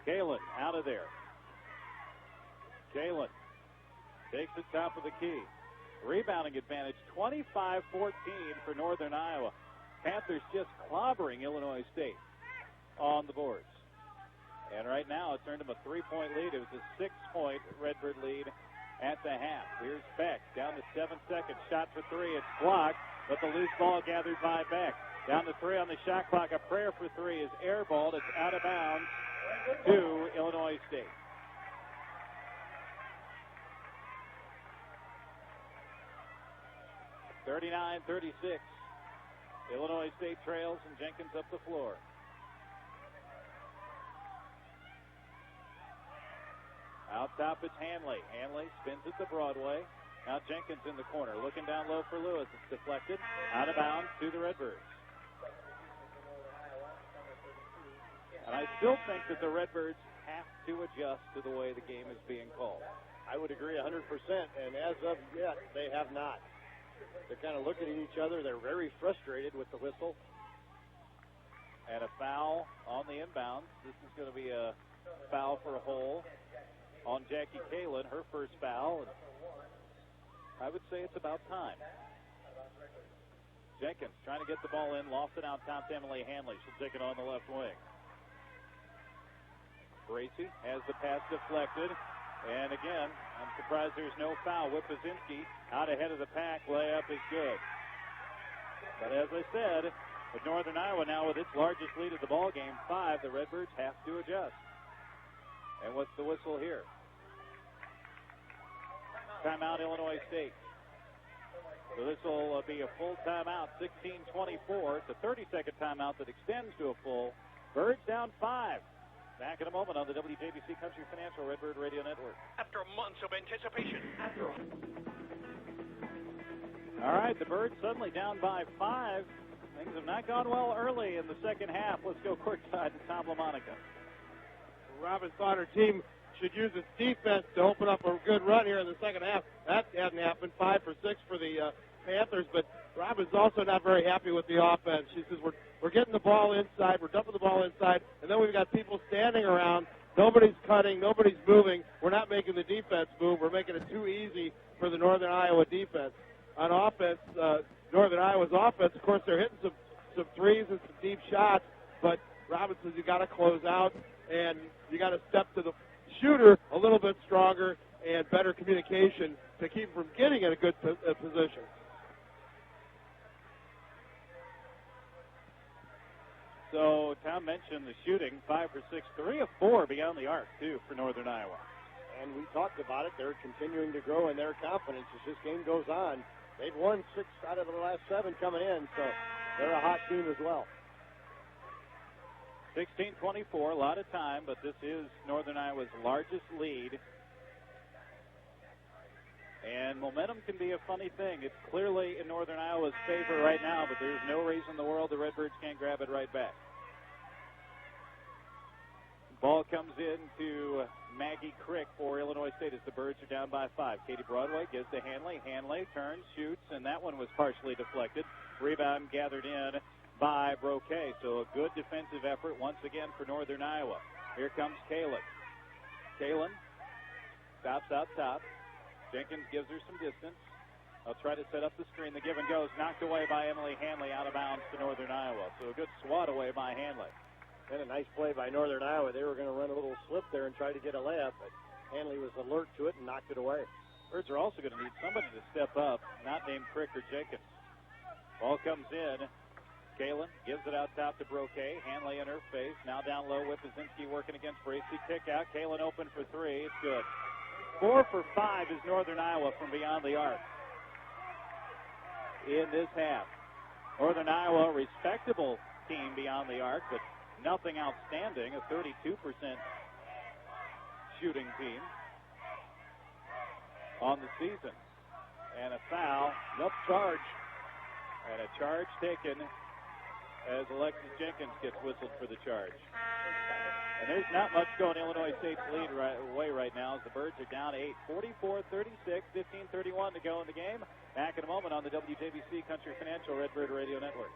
Kalen out of there. Kalen takes the top of the key. Rebounding advantage, 25-14 for Northern Iowa. Panthers just clobbering Illinois State on the boards. And right now it's earned them a 3-point lead. It was a 6-point Redbird lead at the half. Here's Beck down to 7 seconds. Shot for three. It's blocked, but the loose ball gathered by Beck. Down to 3 on the shot clock. A prayer for three is airballed. It's out of bounds to Illinois State. (39-36). Illinois State trails and Jenkins up the floor. Out top it's Hanley. Hanley spins it to Broadway. Now Jenkins in the corner. Looking down low for Lewis. It's deflected. Out of bounds to the Redbirds. And I still think that the Redbirds have to adjust to the way the game is being called. I would agree 100%, and as of yet, they have not. They're kind of looking at each other. They're very frustrated with the whistle. And a foul on the inbounds. This is going to be a foul for a hole on Jackie Kalen, her first foul. And I would say it's about time. Jenkins trying to get the ball in, lost it out top to Emily Hanley. She'll take it on the left wing. Gracie has the pass deflected. And again, I'm surprised there's no foul. Whippazinski out ahead of the pack. Layup is good. But as I said, with Northern Iowa now with its largest lead of the ball game, 5, the Redbirds have to adjust. And what's the whistle here? Timeout, Illinois State. So this will be a full timeout, 16:24. It's a 30-second timeout that extends to a full. Birds down 5. Back in a moment on the WJBC Country Financial Redbird Radio Network. After months of anticipation. All right, the Birds suddenly down by 5. Things have not gone well early in the second half. Let's go courtside to Tom LaMonica. Robin thought her team should use its defense to open up a good run here in the second half. That hasn't happened. 5 for 6 for the Panthers, but Robin's also not very happy with the offense. She says, we're getting the ball inside, we're dumping the ball inside, and then we've got people standing around. Nobody's cutting, nobody's moving. We're not making the defense move. We're making it too easy for the Northern Iowa defense. On offense, Northern Iowa's offense, of course, they're hitting some threes and some deep shots, but Robin says you got to close out, and you got to step to the shooter a little bit stronger and better communication to keep from getting in a good position. So Tom mentioned the shooting, 5 for 6, 3 of 4 beyond the arc, too, for Northern Iowa. And we talked about it. They're continuing to grow in their confidence as this game goes on. They've won 6 out of the last 7 coming in, so they're a hot team as well. 16:24, a lot of time, but this is Northern Iowa's largest lead. And momentum can be a funny thing. It's clearly in Northern Iowa's favor right now, but there's no reason in the world the Redbirds can't grab it right back. Ball comes in to Maggie Crick for Illinois State as the Birds are down by 5. Katie Broadway gives to Hanley. Hanley turns, shoots, and that one was partially deflected. Rebound gathered in by Broquet. So a good defensive effort once again for Northern Iowa. Here comes Kalen. Kalen stops out top. Jenkins gives her some distance. I'll try to set up the screen. The give and go is knocked away by Emily Hanley out of bounds to Northern Iowa. So a good swat away by Hanley. And a nice play by Northern Iowa. They were going to run a little slip there and try to get a layup, but Hanley was alert to it and knocked it away. Birds are also going to need somebody to step up, not named Crick or Jenkins. Ball comes in Kalen gives it out top to Broquet. Hanley in her face. Now down low with Wypiezinski working against Bracy. Kick out. Kalen open for three. It's good. 4 for 5 is Northern Iowa from beyond the arc in this half. Northern Iowa, respectable team beyond the arc, but nothing outstanding. A 32% shooting team on the season. And a foul. Nope, charge. And a charge taken as Alexis Jenkins gets whistled for the charge. And there's not much going Illinois State's lead away right now as the Birds are down 8. 44-36, 15-31 to go in the game. Back in a moment on the WJBC Country Financial Redbird Radio Network.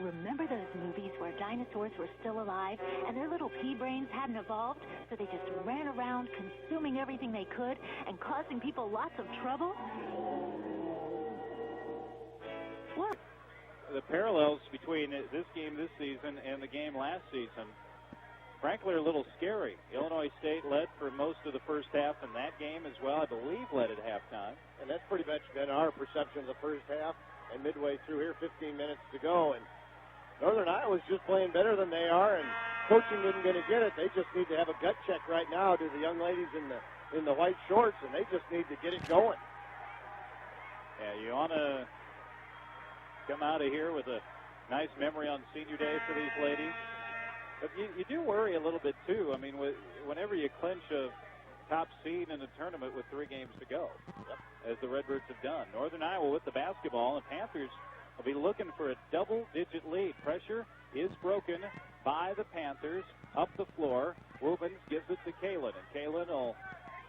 Remember those movies where dinosaurs were still alive and their little pea brains hadn't evolved, so they just ran around consuming everything they could and causing people lots of trouble? What? The parallels between this game this season and the game last season, frankly, are a little scary. Illinois State led for most of the first half in that game as well. I believe led at halftime. And that's pretty much been our perception of the first half. And midway through here, 15 minutes to go. And Northern Iowa's just playing better than they are, and coaching isn't going to get it. They just need to have a gut check right now to the young ladies in the white shorts, and they just need to get it going. Yeah, you want to come out of here with a nice memory on senior day for these ladies. But you do worry a little bit, too. I mean, whenever you clinch a top seed in a tournament with 3 games to go, as the Redbirds have done. Northern Iowa with the basketball, and Panthers will be looking for a double-digit lead. Pressure is broken by the Panthers up the floor. Rubens gives it to Kalen, and Kalen will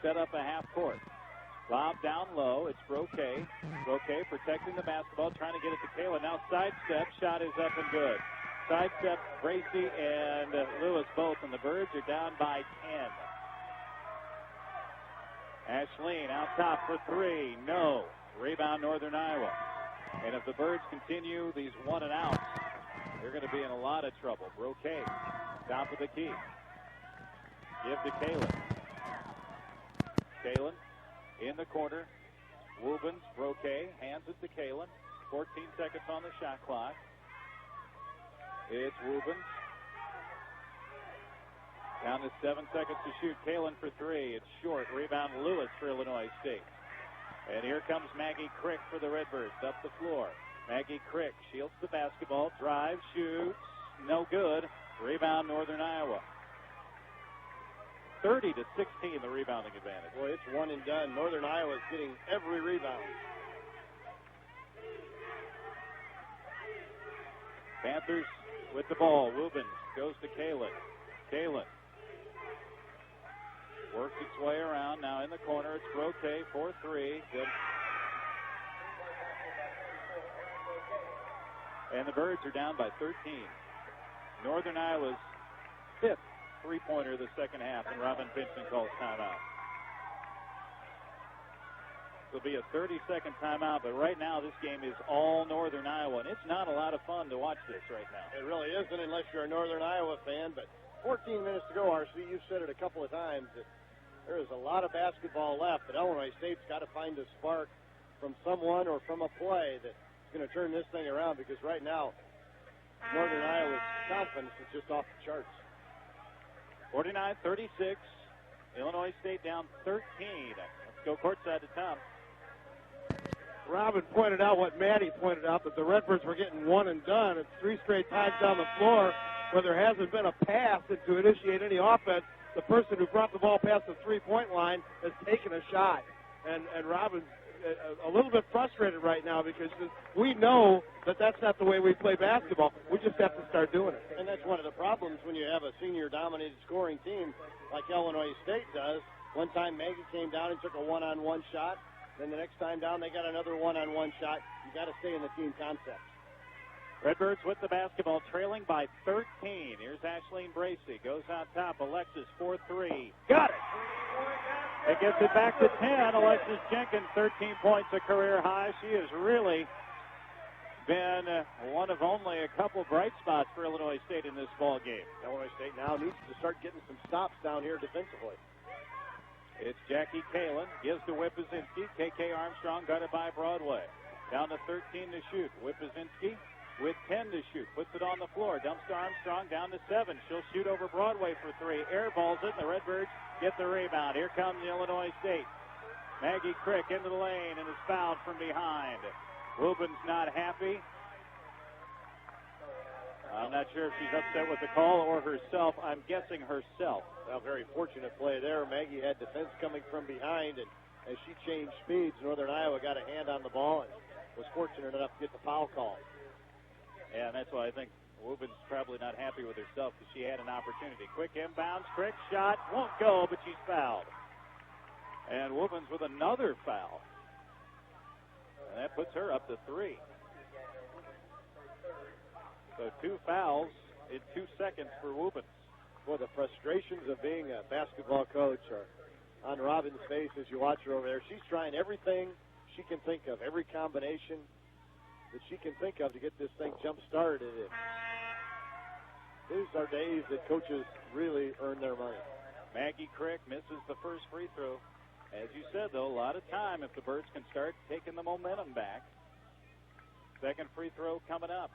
set up a half court. Lob down low. It's Broquet. Broquet protecting the basketball, trying to get it to Kalen. Now sidestep. Shot is up and good. Sidestep, Bracy and Lewis both, and the Birds are down by 10. Ashleen out top for 3. No. Rebound Northern Iowa. And if the Birds continue these one and outs, they're going to be in a lot of trouble. Broquet, top of the key. Give to Kalen. Kalen in the corner. Rubens, Broquet, hands it to Kalen. 14 seconds on the shot clock. It's Rubens. Down to 7 seconds to shoot. Kalen for 3. It's short. Rebound Lewis for Illinois State. And here comes Maggie Crick for the Redbirds up the floor. Maggie Crick shields the basketball, drives, shoots, no good. Rebound Northern Iowa. 30-16 the rebounding advantage. Boy, it's one and done. Northern Iowa's getting every rebound. Panthers with the ball. Rubens goes to Kalen. Kalen works its way around. Now in the corner, it's Broquet for 3. Good. And the Birds are down by 13. Northern Iowa's 5th three-pointer of the second half, and Robin Pinson calls timeout. It'll be a 30-second timeout, but right now this game is all Northern Iowa, and it's not a lot of fun to watch this right now. It really isn't unless you're a Northern Iowa fan, but 14 minutes to go, RC. You've said it a couple of times that there is a lot of basketball left, but Illinois State's got to find a spark from someone or from a play that's going to turn this thing around, because right now Northern Iowa's confidence is just off the charts. 49-36. Illinois State down 13. Let's go courtside to Tom. Robin pointed out what Maddie pointed out, that the Redbirds were getting one and done. It's 3 straight times down the floor where there hasn't been a pass to initiate any offense. The person who brought the ball past the three-point line has taken a shot. And Robin's a little bit frustrated right now because we know that that's not the way we play basketball. We just have to start doing it. And that's one of the problems when you have a senior-dominated scoring team like Illinois State does. One time Maggie came down and took a one-on-one shot. Then the next time down, they got another one-on-one shot. You got to stay in the team concept. Redbirds with the basketball, trailing by 13. Here's Ashleen Bracy. Goes on top. Alexis 4-3. Got it! It gets it back to 10. Alexis Jenkins, 13 points, a career high. She has really been one of only a couple bright spots for Illinois State in this ball game. Illinois State now needs to start getting some stops down here defensively. It's Jackie Kalen. Gives to Wypiezinski. KK Armstrong got it by Broadway. Down to 13 to shoot. Wypiezinski with 10 to shoot. Puts it on the floor. Dumps to Armstrong, down to 7. She'll shoot over Broadway for 3. Airballs it, and the Redbirds get the rebound. Here comes Illinois State. Maggie Crick into the lane and is fouled from behind. Rubin's not happy. I'm not sure if she's upset with the call or herself. I'm guessing herself. Well, very fortunate play there. Maggie had defense coming from behind, and as she changed speeds, Northern Iowa got a hand on the ball and was fortunate enough to get the foul call. Yeah, and that's why I think Rubin's probably not happy with herself because she had an opportunity. Quick inbounds, Crick shot, won't go, but she's fouled. And Rubin's with another foul. And that puts her up to 3. So 2 fouls in 2 seconds for Rubens. Well, the frustrations of being a basketball coach are on Robin's face as you watch her over there. She's trying everything she can think of, every combination that she can think of to get this thing jump-started. These are days that coaches really earn their money. Maggie Crick misses the first free throw. As you said, though, a lot of time if the Birds can start taking the momentum back. Second free throw coming up.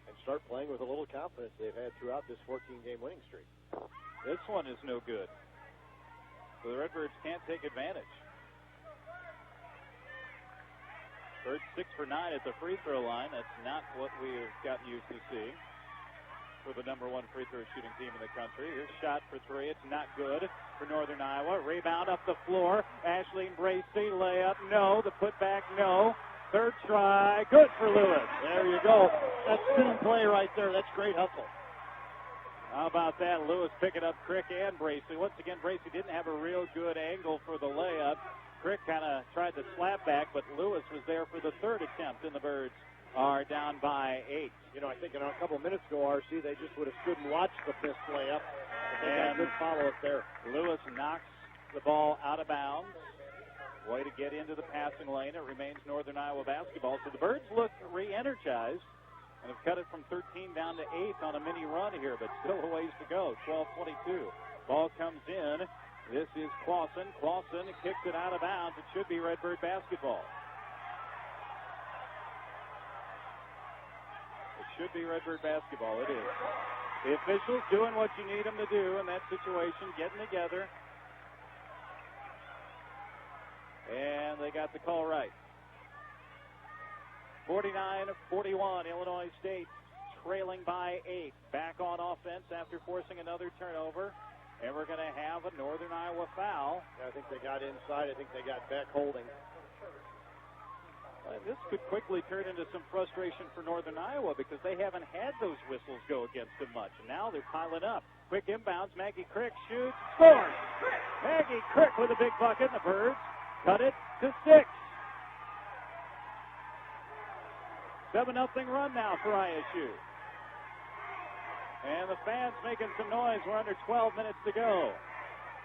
And start playing with a little confidence they've had throughout this 14-game winning streak. This one is no good. So the Redbirds can't take advantage. Birds 6 for 9 at the free throw line. That's not what we have gotten used to seeing for the number 1 free throw shooting team in the country. Here's shot for 3. It's not good for Northern Iowa. Rebound up the floor. Ashleen Bracey, layup, no. The putback, no. Third try, good for Lewis. There you go. That's team play right there. That's great hustle. How about that? Lewis picking up Crick and Bracey. Once again, Bracey didn't have a real good angle for the layup. Crick kind of tried to slap back, but Lewis was there for the 3rd attempt, and the Birds are down by 8. You know, I think a couple minutes ago, RC, they just would have stood and watched the missed layup. They got good follow-up there. Lewis knocks the ball out of bounds. Way to get into the passing lane. It remains Northern Iowa basketball. So the Birds look re-energized and have cut it from 13 down to 8 on a mini run here, but still a ways to go. 12:22. Ball comes in. This is Clausen. Clausen kicks it out of bounds. It should be Redbird basketball. It should be Redbird basketball. It is. The officials doing what you need them to do in that situation, getting together. And they got the call right. 49-41, Illinois State trailing by 8. Back on offense after forcing another turnover. And we're going to have a Northern Iowa foul. Yeah, I think they got inside. I think they got back holding. This could quickly turn into some frustration for Northern Iowa because they haven't had those whistles go against them much. And now they're piling up. Quick inbounds. Maggie Crick shoots. Scores! Maggie Crick with a big bucket. And the Birds cut it to 6. 7-0 run now for ISU. And the fans making some noise. We're under 12 minutes to go.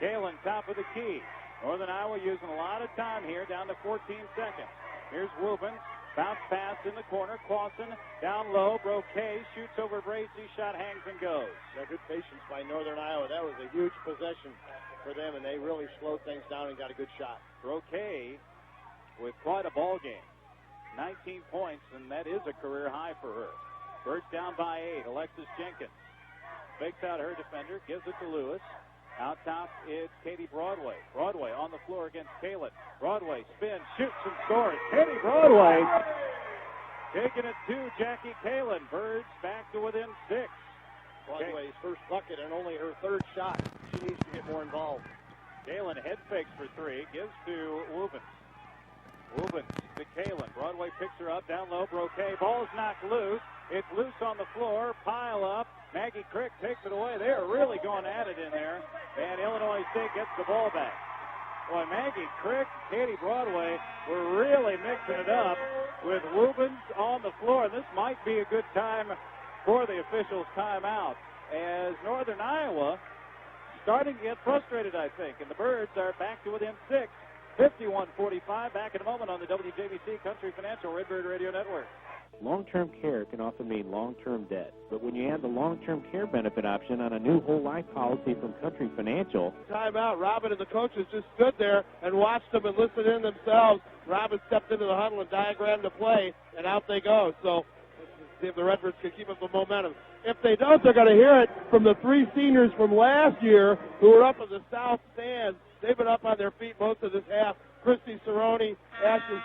Galen, top of the key. Northern Iowa using a lot of time here, down to 14 seconds. Here's Rubens. Bounce pass in the corner. Clausen down low. Broquet shoots over Bracey. Shot hangs and goes. Yeah, good patience by Northern Iowa. That was a huge possession for them, and they really slowed things down and got a good shot. Broquet with quite a ball game. 19 points, and that is a career high for her. Birds down by 8. Alexis Jenkins fakes out her defender, gives it to Lewis. Out top, it's Katie Broadway. Broadway on the floor against Kalin. Broadway spins, shoots, and scores. Katie Broadway taking it to Jackie Kalin. Birds back to within 6. Broadway's first bucket and only her 3rd shot. She needs to get more involved. Kalin head fakes for 3, gives to Rubens. Rubens to Kalin. Broadway picks her up, down low, Broquet. Ball's knocked loose. It's loose on the floor. Pile up. Maggie Crick takes it away. They are really going at it in there. And Illinois State gets the ball back. Boy, Maggie Crick, Katie Broadway were really mixing it up with Rubens on the floor. And this might be a good time for the officials' timeout, as Northern Iowa starting to get frustrated, I think. And the Birds are back to within 6. 51-45. Back in a moment on the WJBC Country Financial Redbird Radio Network. Long-term care can often mean long-term debt, but when you add the long-term care benefit option on a new whole life policy from Country Financial. Timeout. Robin and the coaches just stood there and watched them and listened in themselves. Robin stepped into the huddle and diagrammed the play, and out they go. So See if the Redbirds can keep up the momentum. If they don't, they're going to hear it from the three seniors from last year who were up in the south stands. They've been up on their feet most of this half. Christy Cerrone, Ashley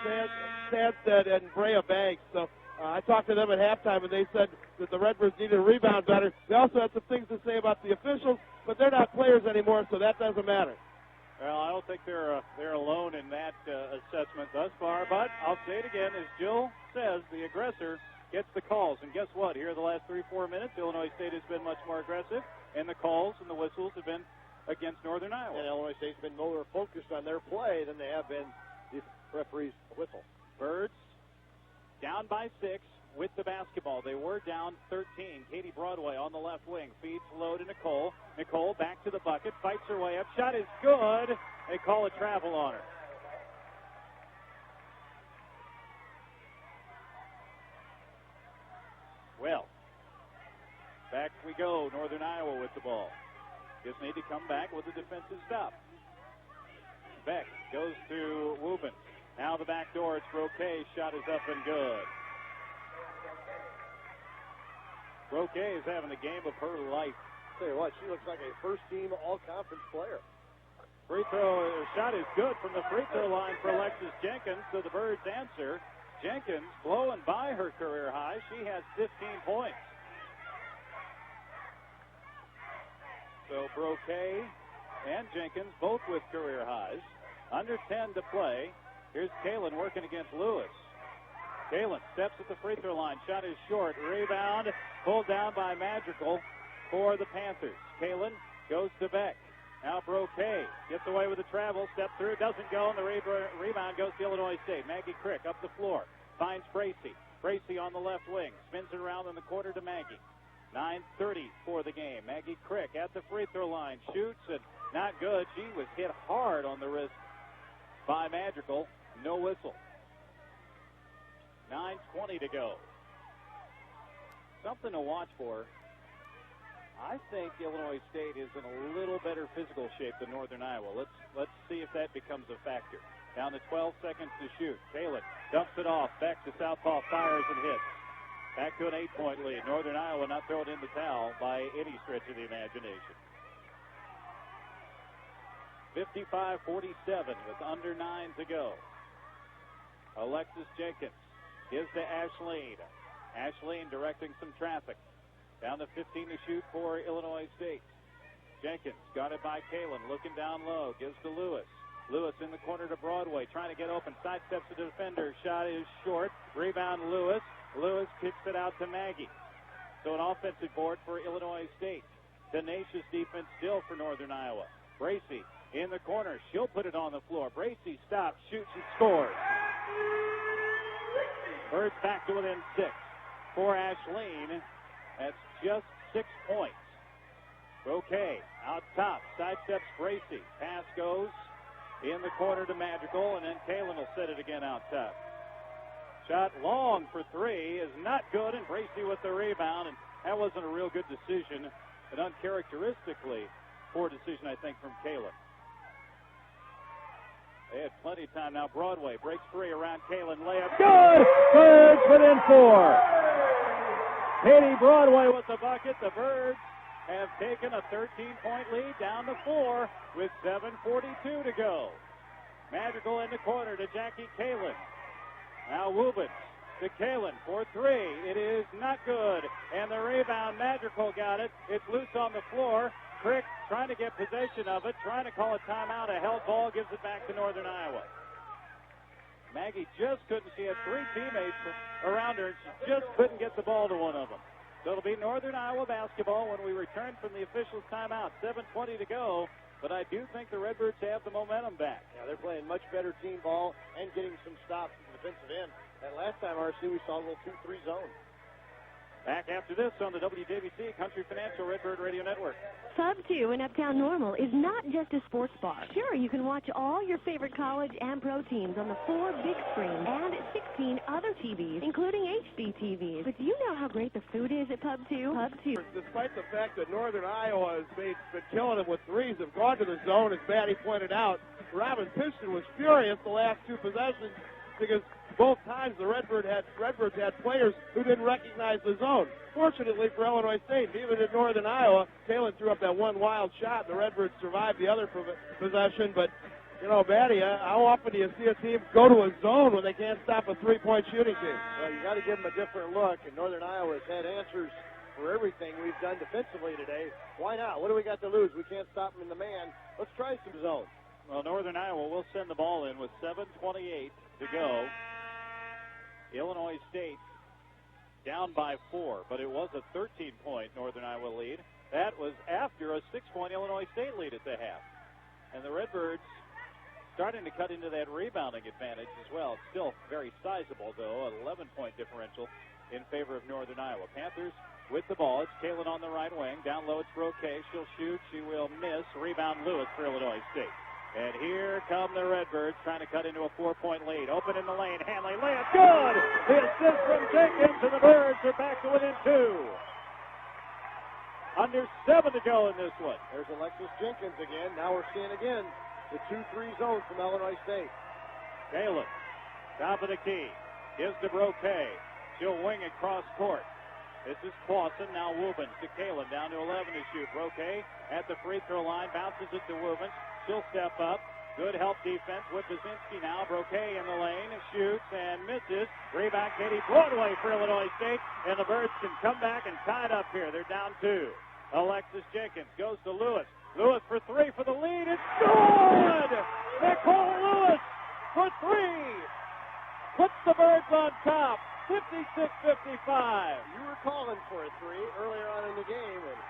Sandstead, and Brea Banks. So I talked to them at halftime, and they said that the Redbirds needed to rebound better. They also had some things to say about the officials, but they're not players anymore, so that doesn't matter. Well, I don't think they're alone in that assessment thus far, but I'll say it again. As Jill says, the aggressor gets the calls. And guess what? Here the last 3-4 minutes, Illinois State has been much more aggressive, and the calls and the whistles have been against Northern Iowa. And Illinois State's been more focused on their play than they have been the referee's whistle. Birds down by 6 with the basketball. They were down 13. Katie Broadway on the left wing feeds low to Nicole. Nicole back to the bucket, fights her way up. Shot is good. They call a travel on her. Well, back we go. Northern Iowa with the ball. Just need to come back with a defensive stop. Beck goes to Wubin. Now the back door. It's Roquet. Shot is up and good. Roquet is having the game of her life. Tell you what, she looks like a first-team all-conference player. Free throw shot is good from the free throw line for Alexis Jenkins. So the Birds answer. Jenkins blowing by her career high. She has 15 points. So Broquet and Jenkins both with career highs. Under 10 to play. Here's Kalen working against Lewis. Kalen steps at the free throw line. Shot is short. Rebound pulled down by Madrigal for the Panthers. Kalen goes to Beck. Now Broquet gets away with the travel. Step through. Doesn't go. And the rebound goes to Illinois State. Maggie Crick up the floor. Finds Bracy. Bracy on the left wing. Spins it around in the corner to Maggie. 9:30 for the game. Maggie Crick at the free throw line. Shoots and not good. She was hit hard on the wrist by Madrigal. No whistle. 9:20 to go. Something to watch for. I think Illinois State is in a little better physical shape than Northern Iowa. Let's see if that becomes a factor. Down to 12 seconds to shoot. Kalen dumps it off. Back to southpaw. Fires and hits. Back to an 8-point lead. Northern Iowa not throwing in the towel by any stretch of the imagination. 55-47 with under 9 to go. Alexis Jenkins gives to Ashleen. Ashleen directing some traffic. Down to 15 to shoot for Illinois State. Jenkins got it by Kalen. Looking down low. Gives to Lewis. Lewis in the corner to Broadway. Trying to get open. Sidesteps the defender. Shot is short. Rebound Lewis. Lewis kicks it out to Maggie. So an offensive board for Illinois State. Tenacious defense still for Northern Iowa. Bracy in the corner. She'll put it on the floor. Bracy stops, shoots, and scores. Birds back to within 6 for Ashleen. That's just 6 points. Roquet out top. Sidesteps Bracy. Pass goes in the corner to Madrigal, and then Kalen will set it again out top. Shot long for 3 is not good, and Bracy with the rebound, and that wasn't a real good decision. An uncharacteristically poor decision, I think, from Kalen. They had plenty of time. Now Broadway breaks free around Kalen. Layup. Good! Birds within 4. Katie Broadway with the bucket. The Birds have taken a 13-point lead down to 4 with 7:42 to go. Madrigal in the corner to Jackie Kalen. Now Wubin to Kalen for 3. It is not good. And the rebound, Madrigal got it. It's loose on the floor. Crick trying to get possession of it, trying to call a timeout. A held ball gives it back to Northern Iowa. Maggie just couldn't. She had 3 teammates around her, and she just couldn't get the ball to one of them. So it'll be Northern Iowa basketball when we return from the officials' timeout. 7:20 to go, but I do think the Redbirds have the momentum back. Yeah, they're playing much better team ball and getting some stops from the defensive end. And last time, RC, we saw a little 2-3 zone. Back after this on the WJBC Country Financial Redbird Radio Network. Sub 2 in Uptown Normal is not just a sports bar. Sure, you can watch all your favorite college and pro teams on the 4 big screens and 16 other TVs, including HD TVs. But do you know how great the food is at Pub 2? Pub 2. Despite the fact that Northern Iowa has been killing them with threes, have gone to the zone, as Maddie pointed out, Robin Piston was furious the last 2 possessions because both times the Redbirds had players who didn't recognize the zone. Fortunately for Illinois State, even in Northern Iowa, Kalen threw up that one wild shot. The Redbirds survived the other possession, but you know, Batty, how often do you see a team go to a zone when they can't stop a three-point shooting team? Well, you got to give them a different look, and Northern Iowa has had answers for everything we've done defensively today. Why not? What do we got to lose? We can't stop them in the man. Let's try some zone. Well, Northern Iowa will send the ball in with 7:28 to go. Illinois State down by 4, but it was a 13-point Northern Iowa lead. That was after a 6-point Illinois State lead at the half. And the Redbirds starting to cut into that rebounding advantage as well. It's still very sizable, though, an 11-point differential in favor of Northern Iowa. Panthers with the ball. It's Kalen on the right wing. Down low, it's Broquet. She'll shoot. She will miss. Rebound Lewis for Illinois State. And here come the Redbirds trying to cut into a 4-point lead. Open in the lane. Hanley layup. Good! The assist from Jenkins, and the Birds are back to within 2. Under 7 to go in this one. There's Alexis Jenkins again. Now we're seeing again the 2-3 zone from Illinois State. Kalen, top of the key. Gives to Broquet. She'll wing it cross court. This is Clausen. Now Woobens to Kalen. Down to 11 to shoot. Broquet at the free throw line. Bounces it to Woobens. She'll step up. Good help defense with Basinski now. Broquet in the lane. Shoots and misses. Rebound Katie Broadway for Illinois State. And the Birds can come back and tie it up here. They're down 2. Alexis Jenkins goes to Lewis. Lewis for 3 for the lead. It's good! Nicole Lewis for 3. Puts the Birds on top. 56-55. You were calling for a 3 earlier on in the game, and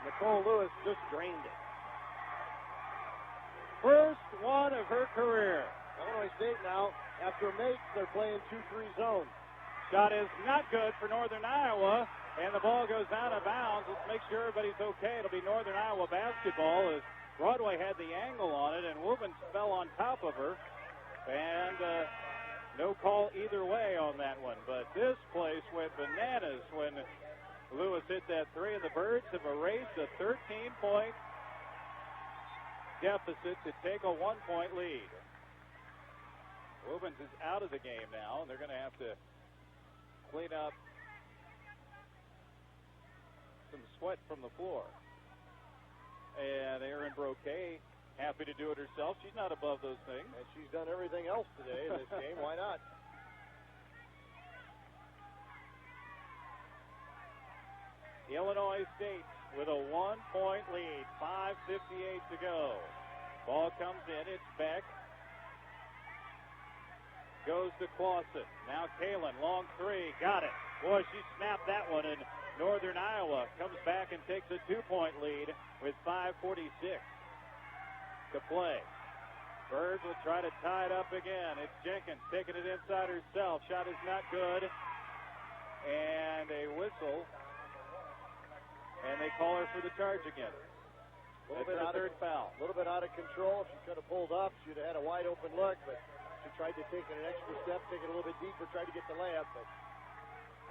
Nicole Lewis just drained it. First one of her career. Illinois State now, after makes, they're playing 2-3 zone. Shot is not good for Northern Iowa, and the ball goes out of bounds. Let's make sure everybody's okay. It'll be Northern Iowa basketball as Broadway had the angle on it, and Woobens fell on top of her. And no call either way on that one. But this place went bananas when Lewis hit that 3, and the Birds have erased a 13-point deficit to take a 1-point lead. Woobens is out of the game now, and they're going to have to clean up some sweat from the floor. And Erin Broquet, happy to do it herself. She's not above those things. And she's done everything else today in this game. Why not? Illinois State with a 1-point lead. 5:58 to go. Ball comes in. It's Beck. Goes to Clausen. Now Kalen, long 3. Got it. Boy, she snapped that one, and Northern Iowa comes back and takes a 2-point lead with 5:46 to play. Birds will try to tie it up again. It's Jenkins taking it inside herself. Shot is not good. And a whistle. And they call her for the charge again. That's her third foul. A little bit out of control. She could have pulled up. She'd have had a wide open look, but she tried to take it an extra step, take it a little bit deeper, tried to get the layup. But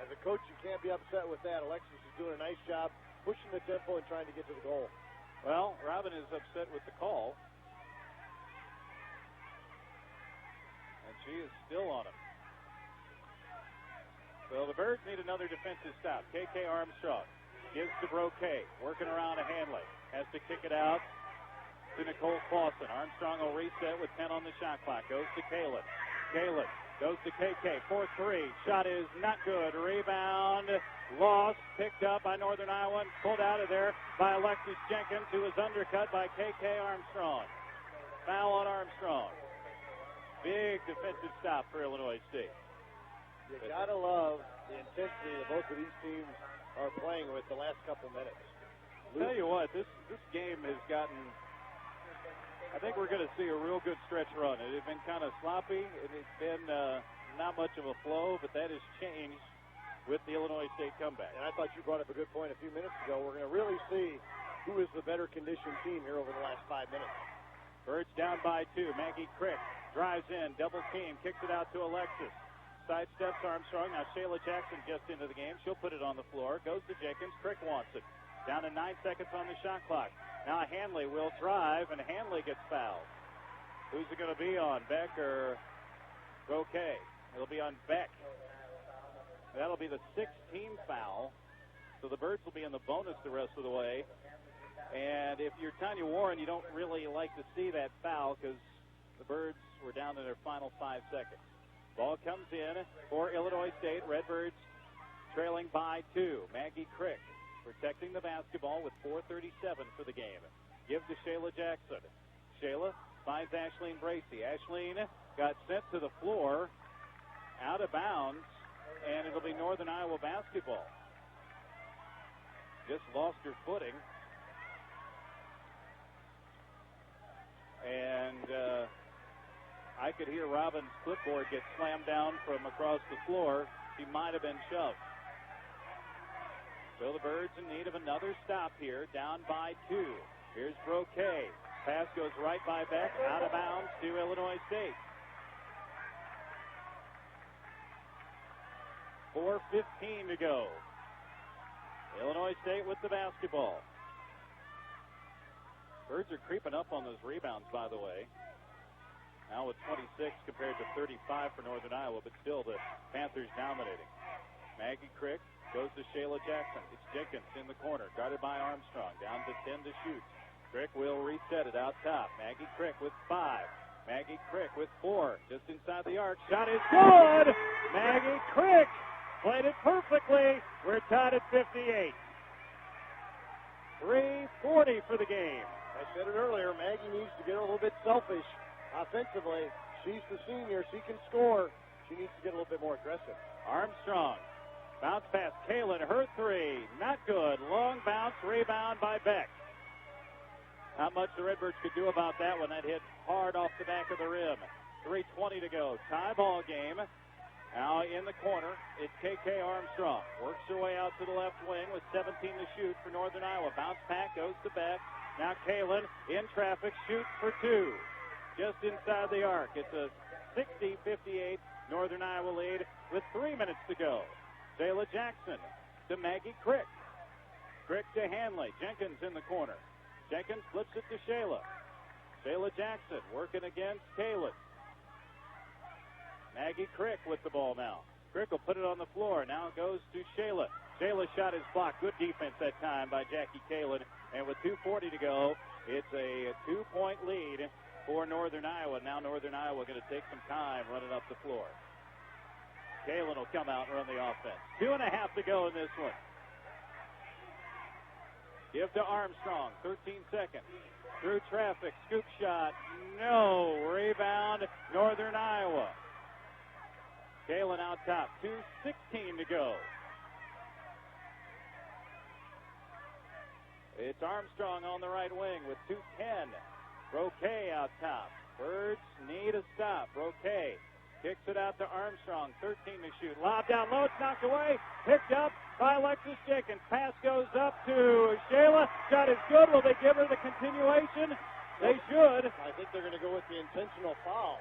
as a coach, you can't be upset with that. Alexis is doing a nice job pushing the tempo and trying to get to the goal. Well, Robin is upset with the call. And she is still on him. So the Birds need another defensive stop. KK Armstrong gives to Broquet, working around a Hanley. Has to kick it out to Nicole Clausen. Armstrong will reset with 10 on the shot clock. Goes to Kalen. Kalen goes to KK. 4-3. Shot is not good. Rebound lost. Picked up by Northern Iowa and pulled out of there by Alexis Jenkins, who was undercut by KK Armstrong. Foul on Armstrong. Big defensive stop for Illinois State. You gotta love the intensity that both of these teams are playing with the last couple minutes. I'll tell you what, this game has gotten, I think we're going to see a real good stretch run. It had been kind of sloppy. It has been not much of a flow, but that has changed with the Illinois State comeback. And I thought you brought up a good point a few minutes ago. We're going to really see who is the better conditioned team here over the last 5 minutes. Birds down by 2. Maggie Crick drives in, double team, kicks it out to Alexis. Sidesteps Armstrong. Now Shayla Jackson just into the game. She'll put it on the floor. Goes to Jenkins. Crick wants it. Down to 9 seconds on the shot clock. Now Hanley will drive, and Hanley gets fouled. Who's it going to be on, Beck or Broquet? It'll be on Beck. That'll be the 16th foul. So the Birds will be in the bonus the rest of the way. And if you're Tanya Warren, you don't really like to see that foul because the Birds were down in their final 5 seconds. Ball comes in for Illinois State. Redbirds trailing by 2. Maggie Crick protecting the basketball with 4:37 for the game. Give to Shayla Jackson. Shayla finds Ashleen Bracey. Ashleen got sent to the floor, out of bounds, and it'll be Northern Iowa basketball. Just lost her footing. And I could hear Robin's clipboard get slammed down from across the floor. She might have been shoved. So the Birds in need of another stop here, down by 2. Here's Broquet. Pass goes right by Beck, out of bounds to Illinois State. 4:15 to go. Illinois State with the basketball. Birds are creeping up on those rebounds, by the way. Now with 26 compared to 35 for Northern Iowa, but still the Panthers dominating. Maggie Crick goes to Shayla Jackson. It's Jenkins in the corner, guarded by Armstrong. Down to 10 to shoot. Crick will reset it out top. Maggie Crick with 5. Maggie Crick with 4. Just inside the arc. Shot is good! Maggie Crick played it perfectly. We're tied at 58. 3:40 for the game. I said it earlier, Maggie needs to get a little bit selfish offensively. She's the senior. She can score. She needs to get a little bit more aggressive. Armstrong. Bounce pass. Kaylin, her 3. Not good. Long bounce. Rebound by Beck. Not much the Redbirds could do about that one. That hit hard off the back of the rim. 3:20 to go. Tie ball game. Now in the corner, it's KK Armstrong. Works her way out to the left wing with 17 to shoot for Northern Iowa. Bounce pass goes to Beck. Now Kaylin in traffic, shoots for 2. Just inside the arc. It's a 60-58 Northern Iowa lead with 3 minutes to go. Shayla Jackson to Maggie Crick. Crick to Hanley. Jenkins in the corner. Jenkins flips it to Shayla. Shayla Jackson working against Kaylin. Maggie Crick with the ball now. Crick will put it on the floor. Now it goes to Shayla. Shayla's shot is blocked. Good defense that time by Jackie Kaylin. And with 2:40 to go, it's a 2-point lead for Northern Iowa. Now Northern Iowa going to take some time running up the floor. Kaylin will come out and run the offense. 2.5 to go in this one. Give to Armstrong. 13 seconds. Through traffic. Scoop shot. No. Rebound. Northern Iowa. Kaylin out top. 2:16 to go. It's Armstrong on the right wing with 2:10. Broquet out top. Birds need a stop. Broquet kicks it out to Armstrong. 13 to shoot. Lob down low. It's knocked away. Picked up by Alexis Jenkins. Pass goes up to Shayla. Shot is good. Will they give her the continuation? They should. I think they're going to go with the intentional foul.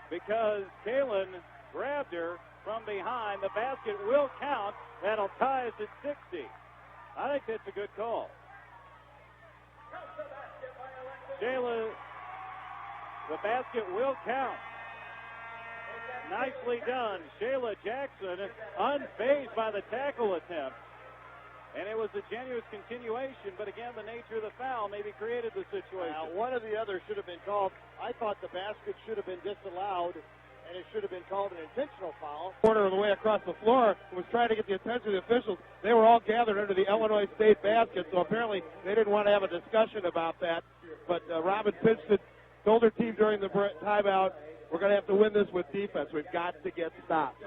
Because Kaylin grabbed her from behind. The basket will count. That'll tie us at 60. I think that's a good call. Shayla, the basket will count. Nicely done. Shayla Jackson unfazed by the tackle attempt. And it was a genuine continuation, but again, the nature of the foul maybe created the situation. Now, one or the other should have been called. I thought the basket should have been disallowed, and it should have been called an intentional foul. Corner of the way across the floor was trying to get the attention of the officials. They were all gathered under the Illinois State basket, so apparently they didn't want to have a discussion about that. But Robin pitched it, told her team during the timeout, we're going to have to win this with defense. We've got to get stopped.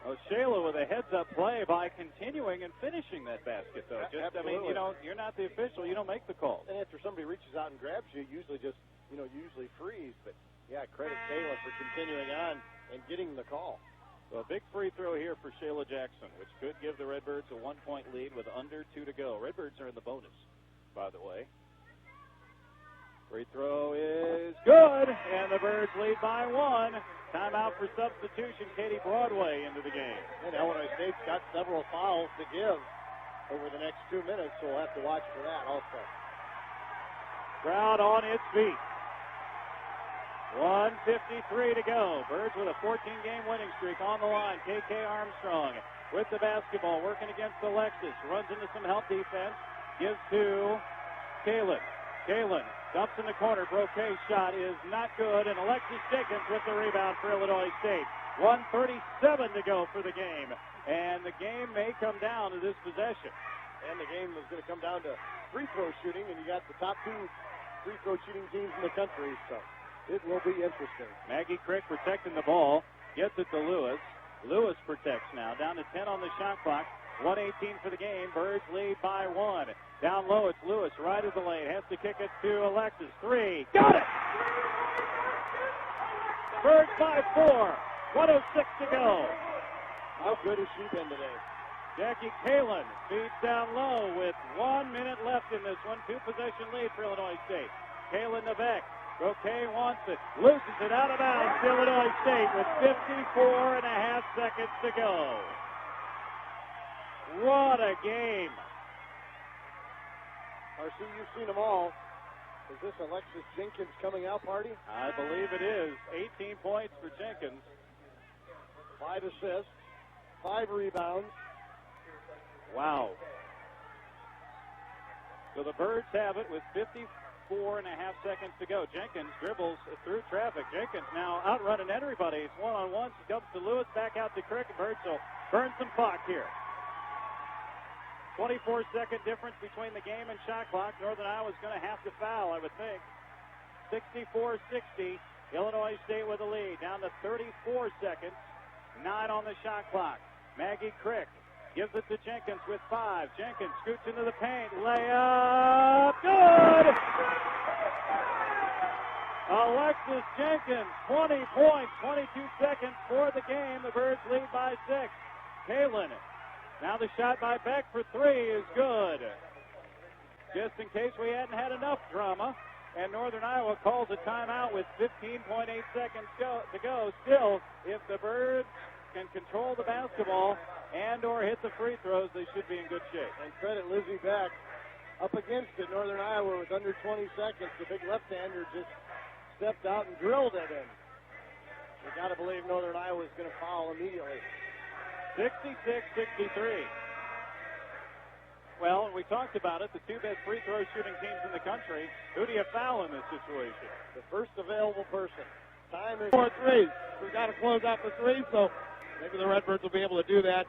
Well, Shayla with a heads-up play by continuing and finishing that basket, though. Just, I mean, you're not the official. You don't make the call. And after somebody reaches out and grabs you, usually just, usually freeze. But, yeah, credit Shayla for continuing on and getting the call. So a big free throw here for Shayla Jackson, which could give the Redbirds a 1-point lead with under 2 to go. Redbirds are in the bonus, by the way. Free throw is good, and the Birds lead by 1. Timeout for substitution. Katie Broadway into the game. And Illinois State's got several fouls to give over the next 2 minutes, so we'll have to watch for that also. Crowd on its feet. 1:53 to go. Birds with a 14-game winning streak on the line. KK Armstrong with the basketball, working against Alexis. Runs into some help defense. Gives to Kalen. Kalen dumps in the corner. Broquet shot is not good, and Alexis Jenkins with the rebound for Illinois State. 1:37 to go for the game, and the game may come down to this possession. And the game is going to come down to free throw shooting, and you got the top two free throw shooting teams in the country, so it will be interesting. Maggie Crick protecting the ball, gets it to Lewis. Lewis protects now, down to 10 on the shot clock. 1:18 for the game. Birds lead by 1. Down low, it's Lewis, right of the lane. Has to kick it to Alexis. 3. Got it! Birds by 4. 1:06 to go. How good has she been today? Jackie Kalen feeds down low with 1 minute left in this one. 2-possession lead for Illinois State. Kalen Nevek. Broquet wants it. Loses it out of bounds to Illinois State with 54.5 seconds to go. What a game. RC, you've seen them all. Is this Alexis Jenkins coming out party? I believe it is. 18 points for Jenkins. 5 assists, 5 rebounds. Wow. So the Birds have it with 54.5 seconds to go. Jenkins dribbles through traffic. Jenkins now outrunning everybody. It's one-on-one. She comes to Lewis, back out to Crick, and Birds will burn some clock here. 24-second difference between the game and shot clock. Northern Iowa's going to have to foul, I would think. 64-60. Illinois State with a lead. Down to 34 seconds. 9 on the shot clock. Maggie Crick gives it to Jenkins with 5. Jenkins scoots into the paint. Layup. Good! Alexis Jenkins, 20 points, 22 seconds for the game. The Birds lead by 6. Kalen. Now the shot by Beck for 3 is good. Just in case we hadn't had enough drama. And Northern Iowa calls a timeout with 15.8 seconds to go. Still, if the Birds can control the basketball and or hit the free throws, they should be in good shape. And credit Lizzie Beck. Up against it, Northern Iowa with under 20 seconds. The big left-hander just stepped out and drilled it in. You got to believe Northern Iowa is going to foul immediately. 66-63. Well, and we talked about it, the 2 best free throw shooting teams in the country. Who do you foul in this situation? The first available person. Time is 4 threes. We've got to close out the 3, so maybe the Redbirds will be able to do that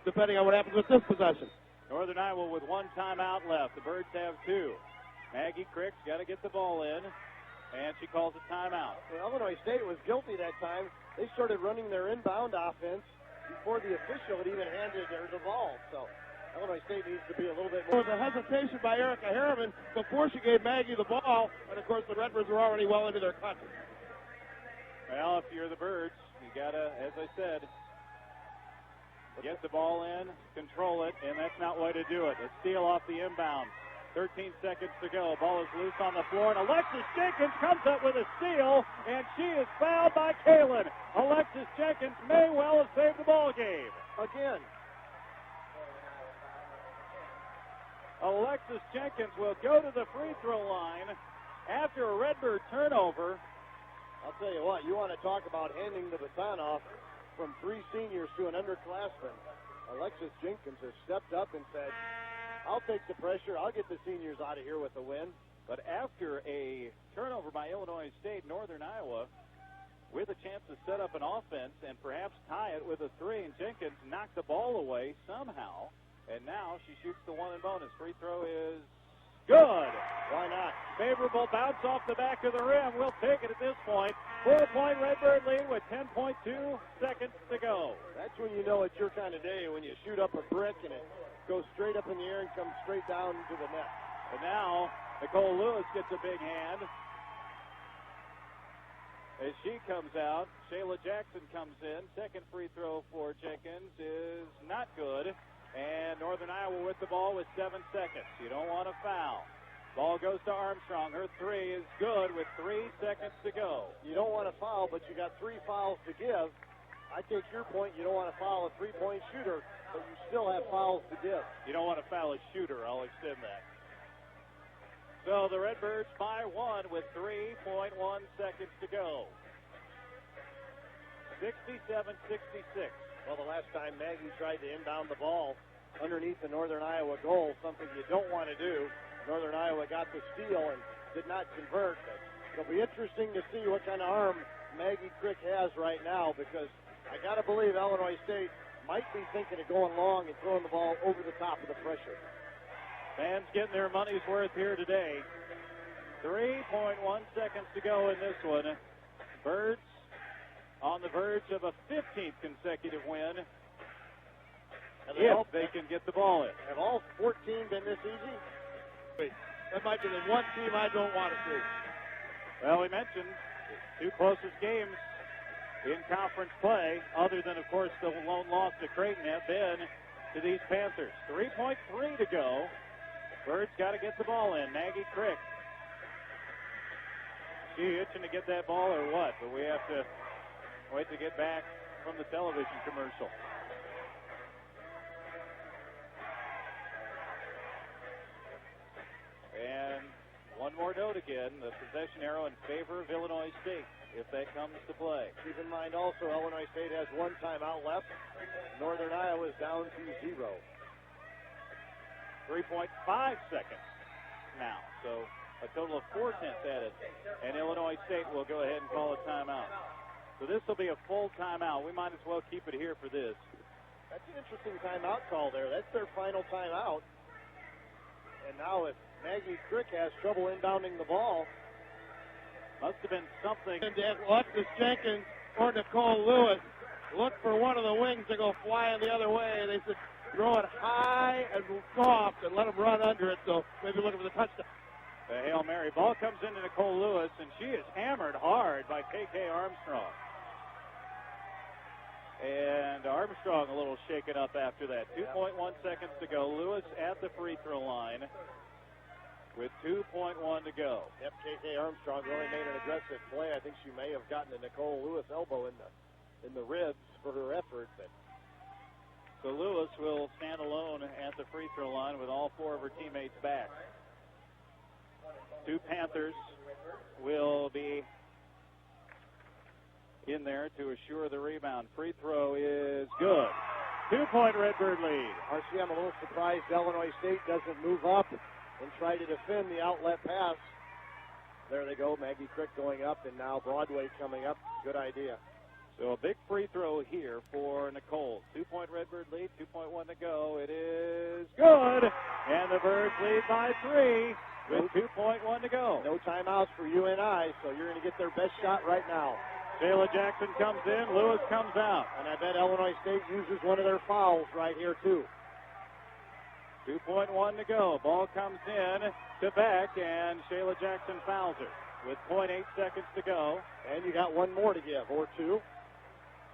depending on what happens with this possession. Northern Iowa with 1 timeout left. The Birds have 2. Maggie Crick's got to get the ball in, and she calls a timeout. Well, Illinois State was guilty that time. They started running their inbound offense before the official had even handed her the ball. So Illinois State needs to be a little bit more. There was a hesitation by Erica Harriman before she gave Maggie the ball, and of course the Redbirds were already well into their cut. Well, if you're the Birds, you gotta, as I said, get the ball in, control it, and that's not the way to do it. A steal off the inbound. 13 seconds to go. Ball is loose on the floor, and Alexis Jenkins comes up with a steal, and she is fouled by Kalen. Alexis Jenkins may well have saved the ball game. Again. Alexis Jenkins will go to the free throw line after a Redbird turnover. I'll tell you what, you want to talk about handing the baton off from 3 seniors to an underclassman. Alexis Jenkins has stepped up and said, I'll take the pressure. I'll get the seniors out of here with a win. But after a turnover by Illinois State, Northern Iowa, with a chance to set up an offense and perhaps tie it with a 3, and Jenkins knocked the ball away somehow, and now she shoots the 1 and bonus. Free throw is good. Why not? Favorable bounce off the back of the rim. We'll take it at this point. 4-point Redbird lead with 10.2 seconds to go. That's when you know it's your kind of day, when you shoot up a brick and it goes straight up in the air and comes straight down to the net. And now Nicole Lewis gets a big hand. As she comes out, Shayla Jackson comes in. Second free throw for Jenkins is not good. And Northern Iowa with the ball with 7 seconds. You don't want to foul. Ball goes to Armstrong. Her 3 is good with 3 seconds to go. You don't want to foul, but you got 3 fouls to give. I take your point. You don't want to foul a 3-point shooter, but you still have fouls to give. You don't want to foul a shooter. I'll extend that. So the Redbirds by 1 with 3.1 seconds to go. 67-66. Well, the last time Maggie tried to inbound the ball underneath the Northern Iowa goal, something you don't want to do. Northern Iowa got the steal and did not convert. It'll be interesting to see what kind of arm Maggie Crick has right now, because I got to believe Illinois State might be thinking of going long and throwing the ball over the top of the pressure. Fans getting their money's worth here today. 3.1 seconds to go in this one. Birds on the verge of a 15th consecutive win. If they can get the ball in. Have all 14 been this easy? Wait, that might be the one team I don't want to see. Well, we mentioned two closest games in conference play, other than, of course, the lone loss to Creighton, have been to these Panthers. 3.3 to go. Birds got to get the ball in. Maggie Crick. She itching to get that ball or what? But we have to wait to get back from the television commercial. And one more note again, the possession arrow in favor of Illinois State, if that comes to play. Keep in mind also, Illinois State has one timeout left. Northern Iowa is down to 0. 3.5 seconds now, so a total of 4 tenths added. And Illinois State will go ahead and call a timeout. So this will be a full timeout. We might as well keep it here for this. That's an interesting timeout call there. That's their final timeout. And now if Maggie Crick has trouble inbounding the ball, must have been something. And Alexis Jenkins or Nicole Lewis look for one of the wings to go flying the other way. They said throw it high and soft and let them run under it, so maybe looking for the touchdown. The Hail Mary ball comes into Nicole Lewis, and she is hammered hard by KK Armstrong. And Armstrong a little shaken up after that. 2.1 seconds to go. Lewis at the free throw line with 2.1 to go. Yep, KK Armstrong really made an aggressive play. I think she may have gotten a Nicole Lewis elbow in the ribs for her effort. But so Lewis will stand alone at the free throw line with all 4 of her teammates back. 2 Panthers will be in there to assure the rebound. Free throw is good. 2-point Redbird lead. RC, I'm a little surprised Illinois State doesn't move up and try to defend the outlet pass. There they go, Maggie Crick going up, and now Broadway coming up. Good idea. So a big free throw here for Nicole. 2-point Redbird lead, 2.1 to go. It is good. And the Birds lead by 3 with 2.1 to go. No timeouts for UNI, so you're going to get their best shot right now. Shayla Jackson comes in, Lewis comes out. And I bet Illinois State uses one of their fouls right here, too. 2.1 to go. Ball comes in to Beck, and Shayla Jackson fouls her with 0.8 seconds to go. And you got one more to give, or 2.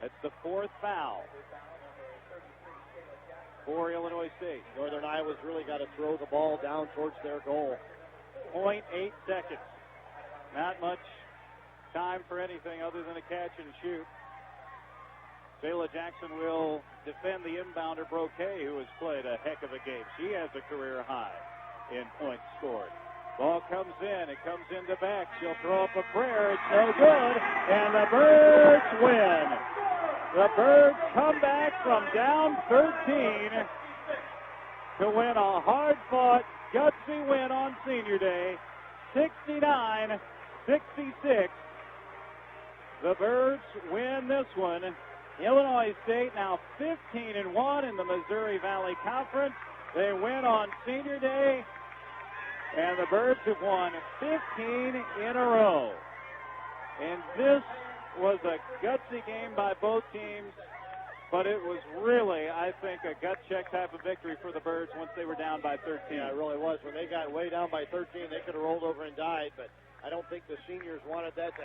That's the 4th foul for Illinois State. Northern Iowa's really got to throw the ball down towards their goal. 0.8 seconds. Not much time for anything other than a catch and shoot. Shayla Jackson will defend the inbounder Broquet, who has played a heck of a game. She has a career high in points scored. Ball comes in. It comes into back. She'll throw up a prayer. It's no good. And the Birds win. The Birds come back from down 13 to win a hard-fought, gutsy win on Senior Day. 69-66. The Birds win this one. Illinois State now 15-1 in the Missouri Valley Conference. They win on Senior Day, and the Birds have won 15 in a row. And this was a gutsy game by both teams, but it was really, I think, a gut check type of victory for the Birds once they were down by 13. Yeah, it really was. When they got way down by 13, they could have rolled over and died, but I don't think the seniors wanted that to happen.